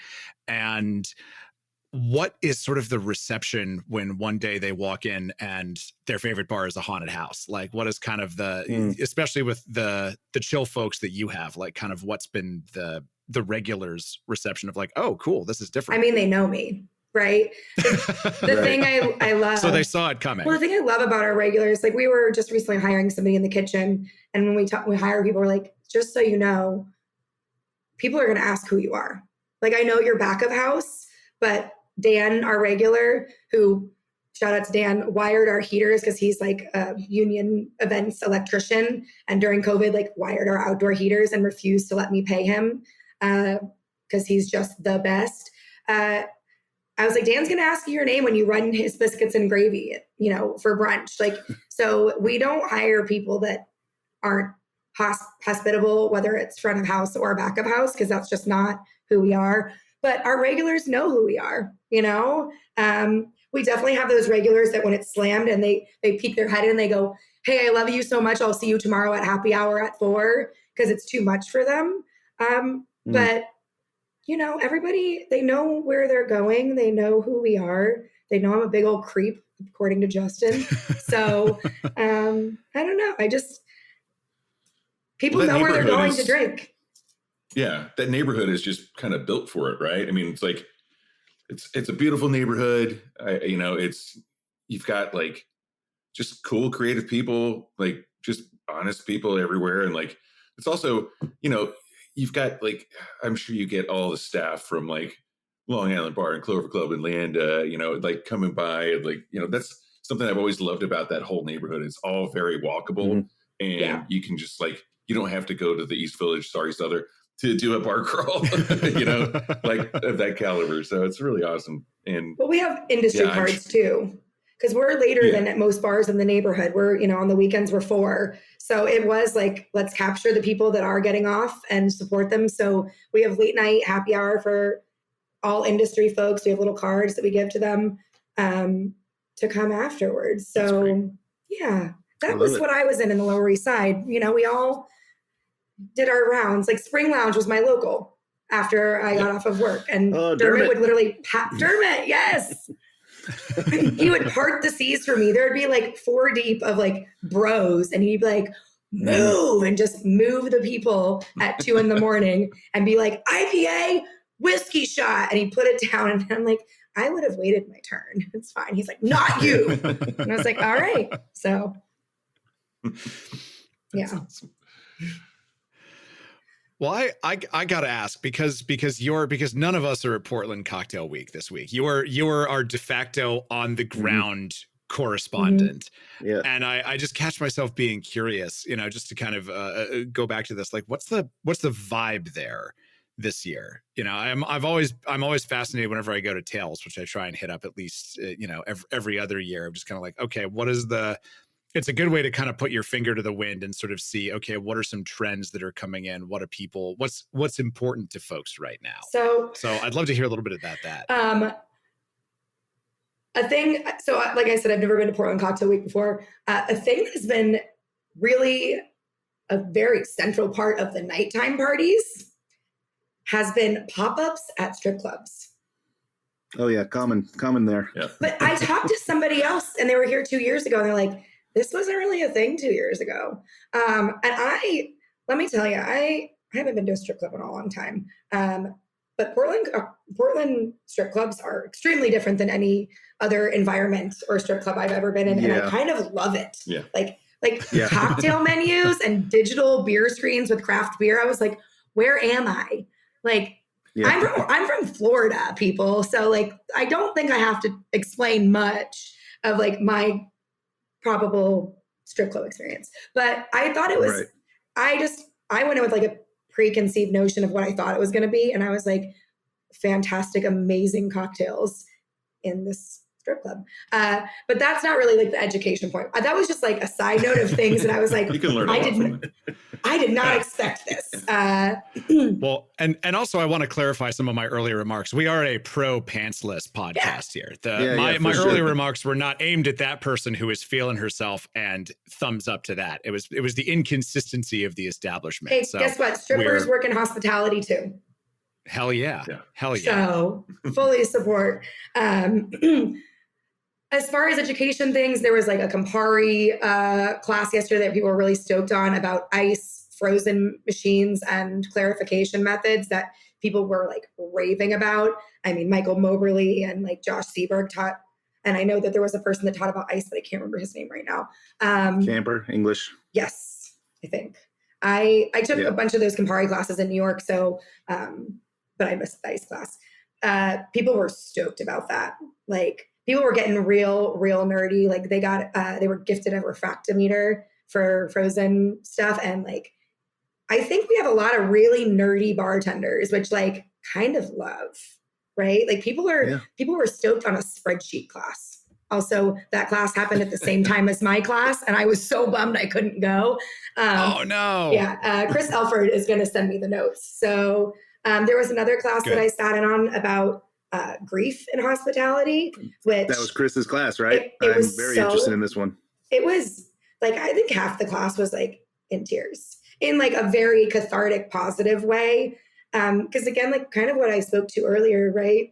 And what is sort of the reception when one day they walk in and their favorite bar is a haunted house? Like what is kind of especially with the chill folks that you have, like kind of what's been the regulars reception of like, oh, cool, this is different. I mean, they know me, right? The thing I love. So they saw it coming. Well, the thing I love about our regulars, like we were just recently hiring somebody in the kitchen. And when we hire people, we're like, just so you know, people are going to ask who you are. Like, I know you're back of house, but Dan, our regular, who, shout out to Dan, wired our heaters because he's like a union events electrician. And during COVID, like wired our outdoor heaters and refused to let me pay him because he's just the best. I was like, Dan's going to ask you your name when you run his biscuits and gravy, for brunch. Like, so we don't hire people that aren't hospitable, whether it's front of house or back of house, because that's just not who we are. But our regulars know who we are, we definitely have those regulars that when it's slammed and they peek their head in and they go, hey, I love you so much. I'll see you tomorrow at happy hour at 4, because it's too much for them. But, everybody, they know where they're going. They know who we are. They know I'm a big old creep, according to Justin. So I don't know. People know where they're going to drink. Yeah, that neighborhood is just kind of built for it, right? I mean, it's like, it's a beautiful neighborhood. You've got like just cool, creative people, like just honest people everywhere. And like, it's also, you've got like, I'm sure you get all the staff from like Long Island Bar and Clover Club and Leanda, like coming by and like, that's something I've always loved about that whole neighborhood. It's all very walkable and you can just like, you don't have to go to the East Village, Sother, to do a bar crawl, like of that caliber. So it's really awesome. But we have industry cards too, because we're later than at most bars in the neighborhood. We're, on the weekends we're 4. So it was like, let's capture the people that are getting off and support them. So we have late night happy hour for all industry folks. We have little cards that we give to them to come afterwards. So that was what I was in the Lower East Side. We all did our rounds. Like Spring Lounge was my local after I got off of work, and Dermot would literally Dermot, yes. He would part the seas for me. There'd be like 4 deep of like bros, and he'd be like, move, and just move the people at 2 a.m. and be like, IPA, whiskey shot, and he'd put it down, and I'm like, I would have waited my turn. It's fine. He's like, not you. And I was like, all right. So yeah. Well, I gotta ask because none of us are at Portland Cocktail Week this week. You are our de facto on the ground correspondent. Yeah. And I just catch myself being curious, just to kind of go back to this, like what's the vibe there this year? I'm always fascinated whenever I go to Tails, which I try and hit up at least every other year. I'm just kind of like, okay, it's a good way to kind of put your finger to the wind and sort of see, okay, what are some trends that are coming in? What are people, what's important to folks right now? So I'd love to hear a little bit about that. Like I said, I've never been to Portland Cocktail Week before. A thing that has been really a very central part of the nighttime parties has been pop-ups at strip clubs. Oh yeah, common there. Yeah. But I talked to somebody else and they were here 2 years ago and they're like, this wasn't really a thing 2 years ago. And let me tell you, I haven't been to a strip club in a long time. But Portland strip clubs are extremely different than any other environment or strip club I've ever been in. And I kind of love it. Yeah. Like cocktail menus and digital beer screens with craft beer. I was like, where am I? Like, I'm from Florida, people. So like, I don't think I have to explain much of like my probable strip club experience, but I thought it was, I went in with like a preconceived notion of what I thought it was going to be. And I was like, fantastic, amazing cocktails in this strip club. But that's not really like the education point. That was just like a side note of things that I was like, You can learn a lot from it. I did not expect this. Well, and also I want to clarify some of my earlier remarks. We are a pro pantsless podcast here. My earlier remarks were not aimed at that person who is feeling herself, and thumbs up to that. It was the inconsistency of the establishment. Hey, so guess what? Strippers work in hospitality too. Hell yeah. Hell yeah. So fully support. As far as education things, there was like a Campari class yesterday that people were really stoked on about ice, frozen machines, and clarification methods that people were like raving about. I mean, Michael Moberly and like Josh Seberg taught, and I know that there was a person that taught about ice, but I can't remember his name right now. Camper, English. Yes, I think. I took a bunch of those Campari classes in New York, so, but I missed the ice class. People were stoked about that. Like, people were getting real nerdy. Like they were gifted a refractometer for frozen stuff. And like, I think we have a lot of really nerdy bartenders, which like kind of love, right? Like people were stoked on a spreadsheet class. Also, that class happened at the same time as my class, and I was so bummed I couldn't go. Oh no. Yeah. Chris Elford is going to send me the notes. So there was another class that I sat in on about grief in hospitality, which that was Chris's class, right? I'm very interested in this one. It was like, I think half the class was like in tears in like a very cathartic, positive way. Because again, like kind of what I spoke to earlier, right?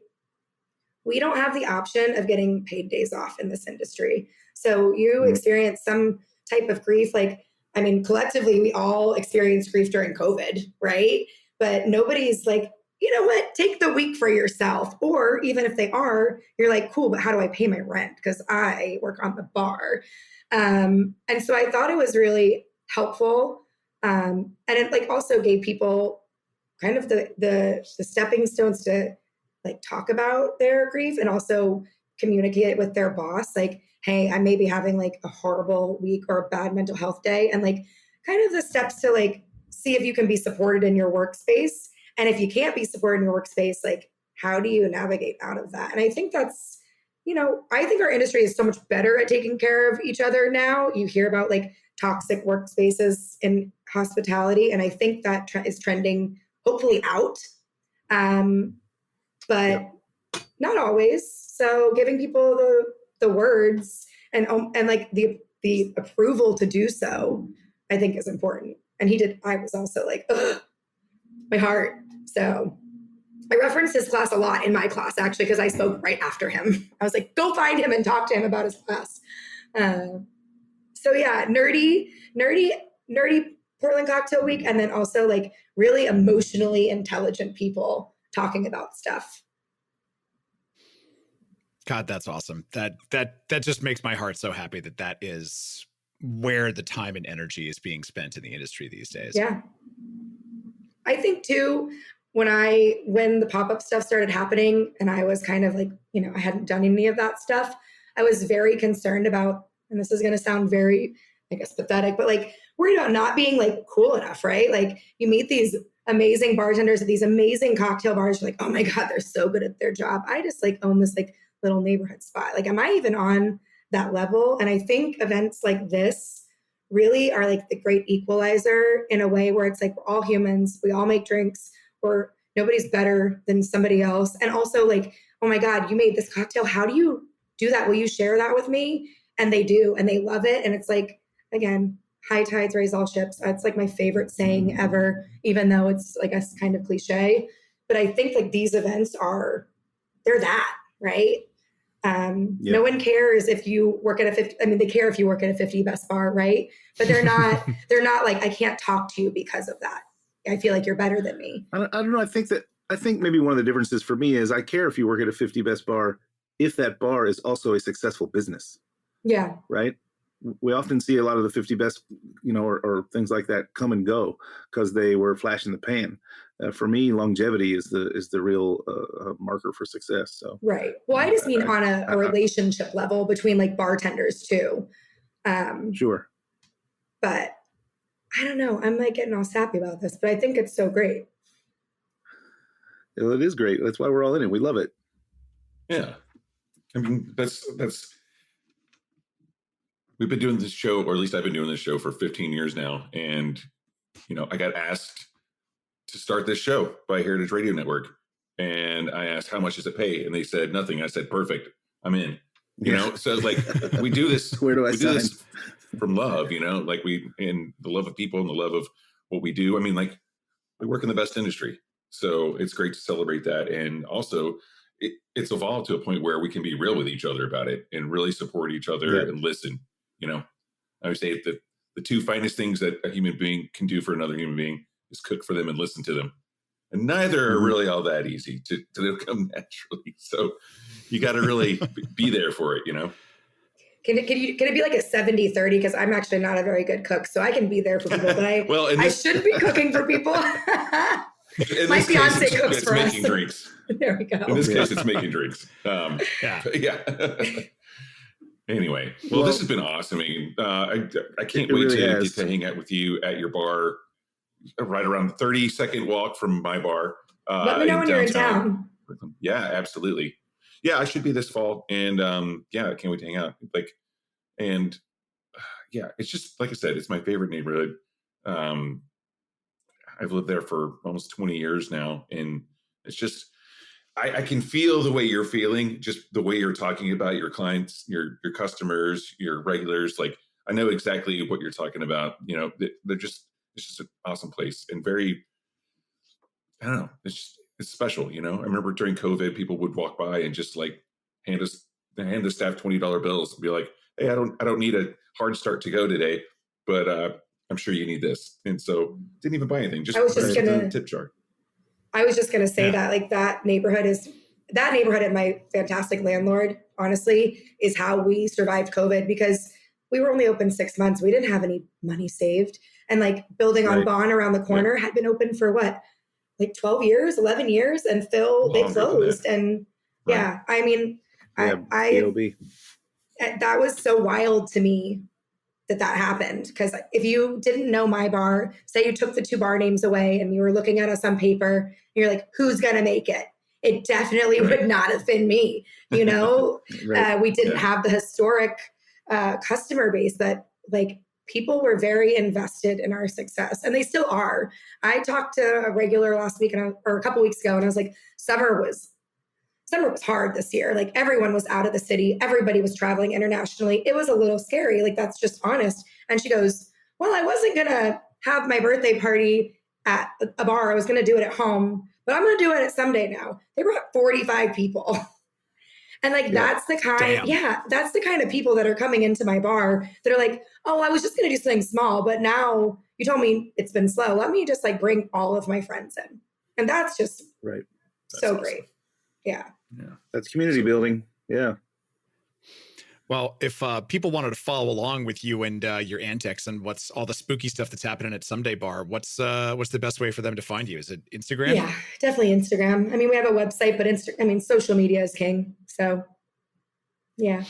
We don't have the option of getting paid days off in this industry. So you experience some type of grief. Like, I mean, collectively, we all experienced grief during COVID, right? But nobody's like, you know what, take the week for yourself. Or even if they are, you're like, cool, but how do I pay my rent? Because I work on the bar. And so I thought it was really helpful. And it like also gave people kind of the stepping stones to like talk about their grief and also communicate it with their boss. Like, hey, I may be having like a horrible week or a bad mental health day. And like kind of the steps to like see if you can be supported in your workspace. And if you can't be supported in your workspace, like, how do you navigate out of that? And I think that's, you know, I think our industry is so much better at taking care of each other now. You hear about like toxic workspaces in hospitality. And I think that is trending hopefully out, but not always. So giving people the words and like the approval to do so, I think is important. And he did, I was also like, ugh, my heart. So I referenced his class a lot in my class, actually, because I spoke right after him. I was like, go find him and talk to him about his class. So yeah, nerdy Portland Cocktail Week. And then also like really emotionally intelligent people talking about stuff. God, that's awesome. That just makes my heart so happy that is where the time and energy is being spent in the industry these days. Yeah. I think too, when the pop-up stuff started happening and I was kind of like, you know, I hadn't done any of that stuff, I was very concerned about, and this is going to sound very, I guess, pathetic, but like worried about not being like cool enough, right? Like you meet these amazing bartenders at these amazing cocktail bars. You're like, oh my God, they're so good at their job. I just like own this like little neighborhood spot. Like, am I even on that level? And I think events like this really are like the great equalizer in a way where it's like, we're all humans. We all make drinks, or nobody's better than somebody else. And also like, oh my God, you made this cocktail. How do you do that? Will you share that with me? And they do, and they love it. And it's like, again, high tides raise all ships. That's like my favorite saying ever, even though it's like a kind of cliche. But I think like these events they're that, right? No one cares if you work at a 50. I mean, they care if you work at a 50 Best Bar, right? But they're not. They're not like, I can't talk to you because of that. I feel like you're better than me. I don't know. I think maybe one of the differences for me is I care if you work at a 50 Best Bar if that bar is also a successful business. Yeah. Right. We often see a lot of the 50 best, or things like that come and go because they were flash in the pan. For me, longevity is the real marker for success. So right. Well, I just mean on a relationship level between like bartenders too. Sure. But I don't know. I'm like getting all sappy about this, but I think it's so great. Well, it is great. That's why we're all in it. We love it. Yeah. I mean, that's we've been doing this show, or at least I've been doing this show for 15 years now. And, I got asked to start this show by Heritage Radio Network. And I asked, how much does it pay? And they said nothing. I said, perfect. I'm in, so like we do this. Where do I sign? Do this from love, like and the love of people and the love of what we do. I mean, like we work in the best industry. So it's great to celebrate that. And also it's evolved to a point where we can be real with each other about it and really support each other and listen. I would say that the two finest things that a human being can do for another human being is cook for them and listen to them. And neither are really all that easy to come naturally. So you got to really be there for it, Can it be like a 70-30? Because I'm actually not a very good cook, so I can be there for people, but I shouldn't be cooking for people. My fiance cooks for us. Making drinks. There we go. In this case, it's making drinks. Yeah. Anyway, well, this has been awesome. I can't wait to get to hang out with you at your bar, right around 30-second walk from my bar. Let me know when you're in town. Yeah, absolutely. Yeah, I should be this fall, and I can't wait to hang out. It's just like I said, it's my favorite neighborhood. I've lived there for almost 20 years now, and it's just I can feel the way you're feeling, just the way you're talking about your clients, your customers, your regulars. Like I know exactly what you're talking about. It's just an awesome place and very, I don't know, it's special. I remember during COVID, people would walk by and just like hand the staff $20 bills and be like, hey, I don't need a hard start to go today, but I'm sure you need this. And so didn't even buy anything. Just a tip jar. I was just going to say that like that neighborhood and my fantastic landlord, honestly, is how we survived COVID because we were only open 6 months. We didn't have any money saved. And like building on Bond around the corner had been open for what? Like 12 years, 11 years. And they closed. And I mean, that was so wild to me that happened. Because if you didn't know my bar, say you took the 2 bar names away and you were looking at us on paper, and you're like, who's going to make it? It definitely would not have been me. We didn't have the historic customer base that like people were very invested in our success, and they still are. I talked to a regular last week or a couple weeks ago, and I was like, summer was hard this year. Like everyone was out of the city. Everybody was traveling internationally. It was a little scary. Like that's just honest. And she goes, well, I wasn't going to have my birthday party at a bar. I was going to do it at home, but I'm going to do it at someday now. They brought 45 people. And like, that's the kind of people that are coming into my bar that are like, oh, I was just going to do something small, but now you told me it's been slow. Let me just like bring all of my friends in. And that's just so awesome. Great. Yeah. That's community building. Yeah. Well, if people wanted to follow along with you and your antics and what's all the spooky stuff that's happening at Someday Bar, what's the best way for them to find you? Is it Instagram? Yeah, definitely Instagram. I mean, we have a website, but social media is king. So, yeah.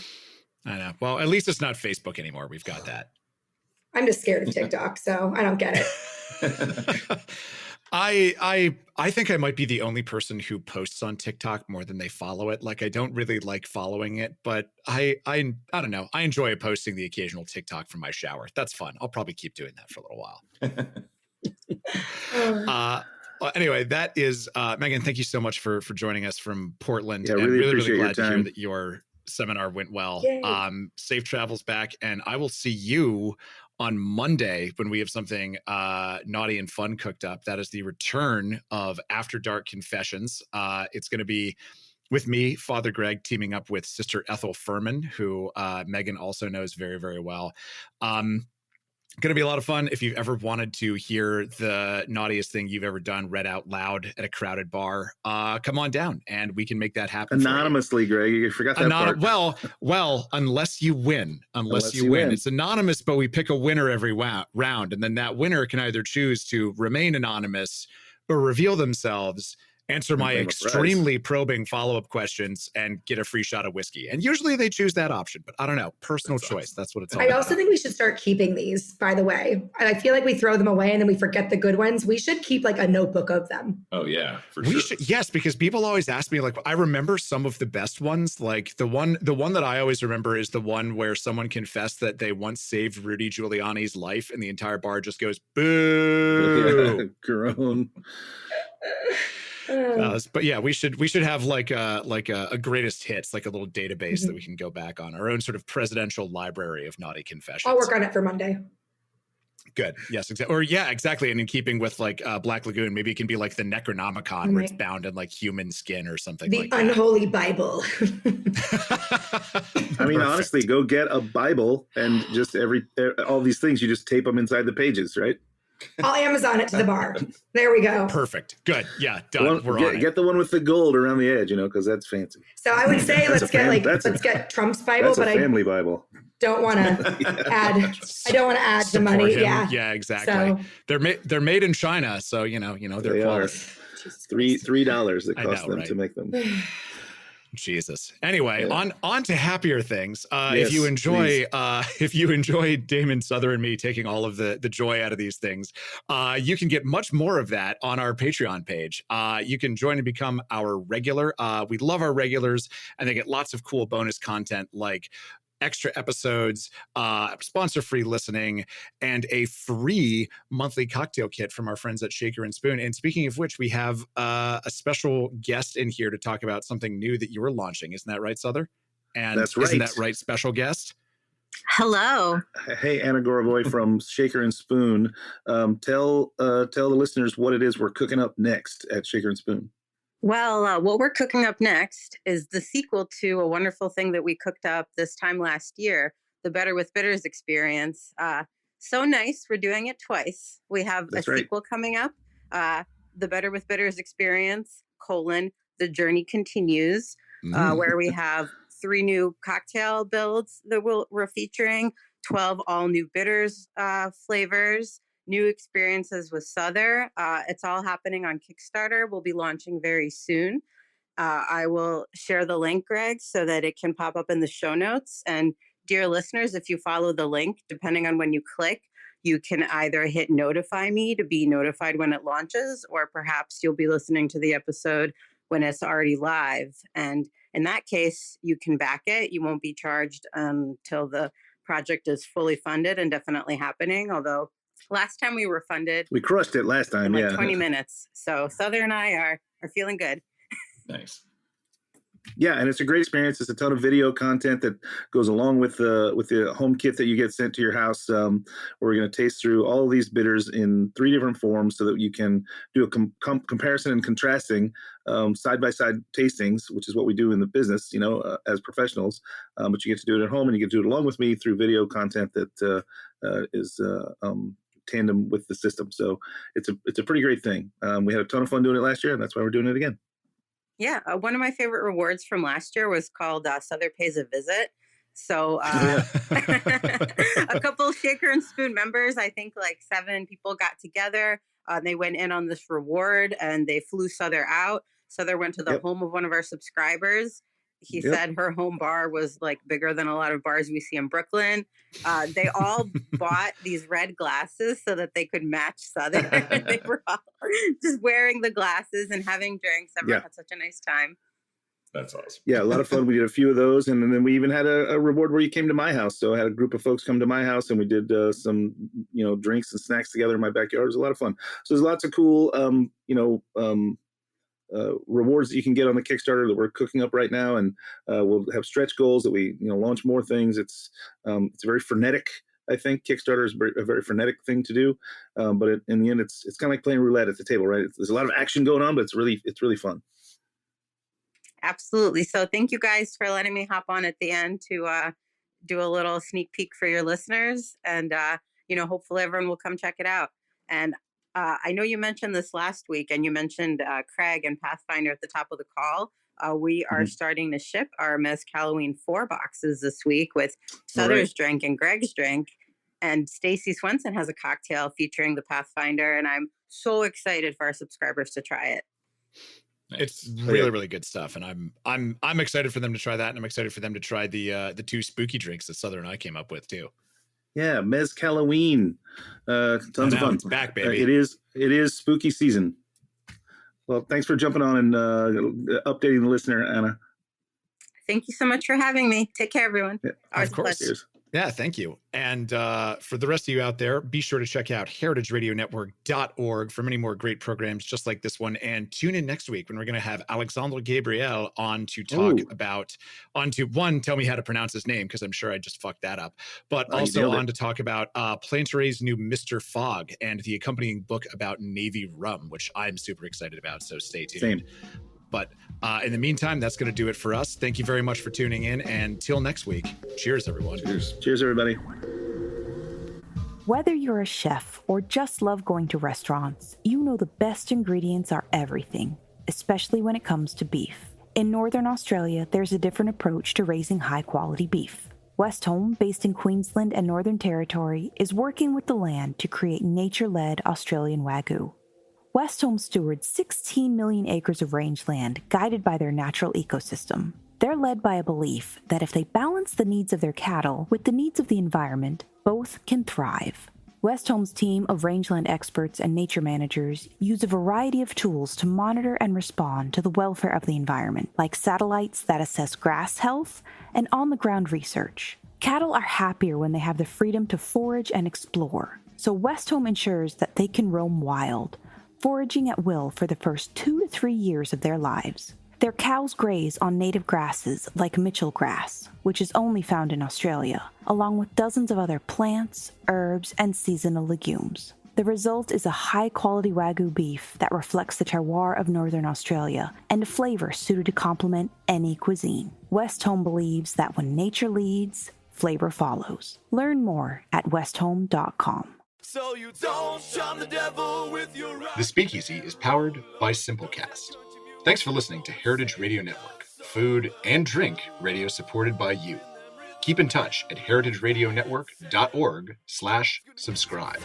I know. Well, at least it's not Facebook anymore. We've got that. I'm just scared of TikTok, so I don't get it. I think I might be the only person who posts on TikTok more than they follow it. Like I don't really like following it, but I don't know. I enjoy posting the occasional TikTok from my shower. That's fun. I'll probably keep doing that for a little while. Anyway, that is Megan. Thank you so much for joining us from Portland. Yeah, really glad to hear that your seminar went well. Safe travels back, and I will see you on Monday when we have something naughty and fun cooked up. That is the return of After Dark Confessions. It's going to be with me, Father Greg, teaming up with Sister Ethel Furman, who Megan also knows very, very well. Going to be a lot of fun. If you've ever wanted to hear the naughtiest thing you've ever done read out loud at a crowded bar, come on down and we can make that happen anonymously. Greg, you forgot that part. Well, unless you win, unless you win. It's anonymous, but we pick a winner every round, and then that winner can either choose to remain anonymous or reveal themselves, answer my extremely probing follow-up questions, and get a free shot of whiskey. And usually they choose that option, but I don't know. Personal choice. That's what it's all about. I also think we should start keeping these, by the way. I feel like we throw them away and then we forget the good ones. We should keep like a notebook of them. Oh, yeah, for sure. Yes, because people always ask me, like, I remember some of the best ones. Like the one that I always remember is the one where someone confessed that they once saved Rudy Giuliani's life and the entire bar just goes, boo. Yeah, groan. But yeah, we should have like a greatest hits, like a little database that we can go back on, our own sort of presidential library of naughty confessions. I'll work on it for Monday. Good. Yes, exactly. Or yeah, exactly. And in keeping with like Black Lagoon, maybe it can be like the Necronomicon where it's bound in like human skin or something like that. The unholy Bible. I mean, honestly, go get a Bible and just all these things, you just tape them inside the pages, right? I'll Amazon it to the bar. There we go. Perfect. Good. Yeah. Done. We're on it. Get the one with the gold around the edge, because that's fancy. So I would say let's get Trump's Bible, but family Bible. Don't want to add. I don't want to add the money. Him. Yeah. Yeah. Exactly. So, they're made in China, so they're quality. $3 it costs them to make them. Jesus. Anyway, on to happier things. If you enjoy Damon, Sother, and me taking all of the joy out of these things, you can get much more of that on our Patreon page. You can join and become our regular. We love our regulars, and they get lots of cool bonus content like extra episodes, sponsor-free listening, and a free monthly cocktail kit from our friends at Shaker and Spoon. And speaking of which, we have a special guest in here to talk about something new that you were launching. Isn't that right, Sother? And that's right. Isn't that right, special guest? Hello. Hey, Anna Gorovoy from Shaker and Spoon. Tell the listeners what it is we're cooking up next at Shaker and Spoon. Well, what we're cooking up next is the sequel to a wonderful thing that we cooked up this time last year, the Better with Bitters experience. So nice. We're doing it twice. We have sequel coming up, the Better with Bitters experience, the journey continues, where we have 3 new cocktail builds that we're featuring, 12 all new bitters flavors, new experiences with Sother. It's all happening on Kickstarter. We'll be launching very soon. I will share the link, Greg, so that it can pop up in the show notes. And dear listeners, if you follow the link, depending on when you click, you can either hit notify me to be notified when it launches, or perhaps you'll be listening to the episode when it's already live. And in that case, you can back it. You won't be charged until the project is fully funded and definitely happening, although last time we were funded. We crushed it last time, in 20 minutes. So Sother and I are feeling good. Nice. Yeah, and it's a great experience. It's a ton of video content that goes along with the home kit that you get sent to your house. We're going to taste through all of these bitters in 3 different forms so that you can do a comparison and contrasting side-by-side tastings, which is what we do in the business, as professionals. But you get to do it at home, and you get to do it along with me through video content that is tandem with the system. So it's a pretty great thing. We had a ton of fun doing it last year, and that's why we're doing it again. Yeah, one of my favorite rewards from last year was called Sother Pays a Visit. So a couple Shaker and Spoon members, I think like 7 people got together. They went in on this reward and they flew Sother out. Sother went to the home of one of our subscribers. He said her home bar was like bigger than a lot of bars we see in Brooklyn. They all bought these red glasses so that they could match Sother. They were all just wearing the glasses and having drinks. Everyone had such a nice time. That's awesome. Yeah, a lot of fun. We did a few of those. And then we even had a reward where you came to my house. So I had a group of folks come to my house and we did some, drinks and snacks together in my backyard. It was a lot of fun. So there's lots of cool, rewards that you can get on the Kickstarter that we're cooking up right now, and we'll have stretch goals that we launch more things. It's very frenetic. I think Kickstarter is a very frenetic thing to do, but in the end, it's kind of like playing roulette at the table, right? There's a lot of action going on, but it's really fun. Absolutely. So thank you guys for letting me hop on at the end to do a little sneak peek for your listeners. And, hopefully everyone will come check it out. And I know you mentioned this last week, and you mentioned Craig and Pathfinder at the top of the call. We are starting to ship our Mezcaloween 4 boxes this week with Sother's drink and Greg's drink. And Stacy Swenson has a cocktail featuring the Pathfinder. And I'm so excited for our subscribers to try it. It's really, really good stuff, and I'm excited for them to try that, and I'm excited for them to try the 2 spooky drinks that Sother and I came up with too. Yeah, Mezcaloween, tons of fun. It's back, baby. It is spooky season. Well, thanks for jumping on and updating the listener, Anna. Thank you so much for having me. Take care, everyone. Yeah, of course. Yeah, thank you. And for the rest of you out there, be sure to check out heritageradionetwork.org for many more great programs just like this one. And tune in next week when we're going to have Alexandre Gabriel on to talk tell me how to pronounce his name, because I'm sure I just fucked that up. But also on to talk about Plantary's new Mr. Fogg and the accompanying book about Navy rum, which I'm super excited about. So stay tuned. Same. But in the meantime, that's going to do it for us. Thank you very much for tuning in. And till next week, cheers, everyone. Cheers, everybody. Whether you're a chef or just love going to restaurants, you know the best ingredients are everything, especially when it comes to beef. In Northern Australia, there's a different approach to raising high-quality beef. Westholme, based in Queensland and Northern Territory, is working with the land to create nature-led Australian Wagyu. Westholme stewards 16 million acres of rangeland guided by their natural ecosystem. They're led by a belief that if they balance the needs of their cattle with the needs of the environment, both can thrive. Westholme's team of rangeland experts and nature managers use a variety of tools to monitor and respond to the welfare of the environment, like satellites that assess grass health and on-the-ground research. Cattle are happier when they have the freedom to forage and explore, so Westholme ensures that they can roam wild, foraging at will for the first 2 to 3 years of their lives. Their cows graze on native grasses like Mitchell grass, which is only found in Australia, along with dozens of other plants, herbs, and seasonal legumes. The result is a high-quality Wagyu beef that reflects the terroir of Northern Australia and a flavor suited to complement any cuisine. Westholme believes that when nature leads, flavor follows. Learn more at westholme.com. So you don't shun the devil with your The Speakeasy is powered by Simplecast. Thanks for listening to Heritage Radio Network, food and drink radio supported by you. Keep in touch at heritageradionetwork.org/subscribe.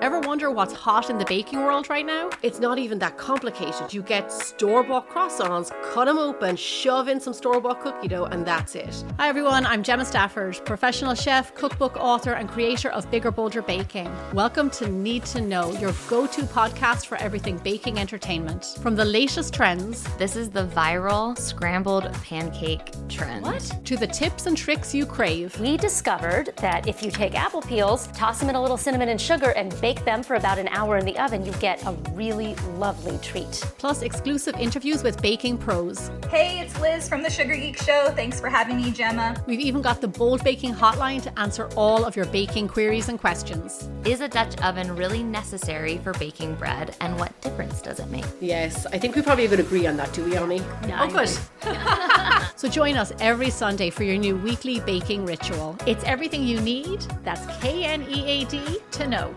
Ever wonder what's hot in the baking world right now? It's not even that complicated. You get store-bought croissants, cut them open, shove in some store-bought cookie dough, and that's it. Hi everyone, I'm Gemma Stafford, professional chef, cookbook author, and creator of Bigger Bolder Baking. Welcome to Need to Know, your go-to podcast for everything baking entertainment. From the latest trends, this is the viral scrambled pancake trend. What? To the tips and tricks you crave. We discovered that if you take apple peels, toss them in a little cinnamon and sugar, and bake them for about an hour in the oven, you get a really lovely treat. Plus exclusive interviews with baking pros. Hey, it's Liz from the Sugar Geek Show. Thanks for having me, Gemma. We've even got the Bold Baking Hotline to answer all of your baking queries and questions. Is a Dutch oven really necessary for baking bread, and what difference does it make? Yes, I think we probably would agree on that, do we, Ani? Yeah, oh, good. So join us every Sunday for your new weekly baking ritual. It's everything you need, that's KNEAD, to know.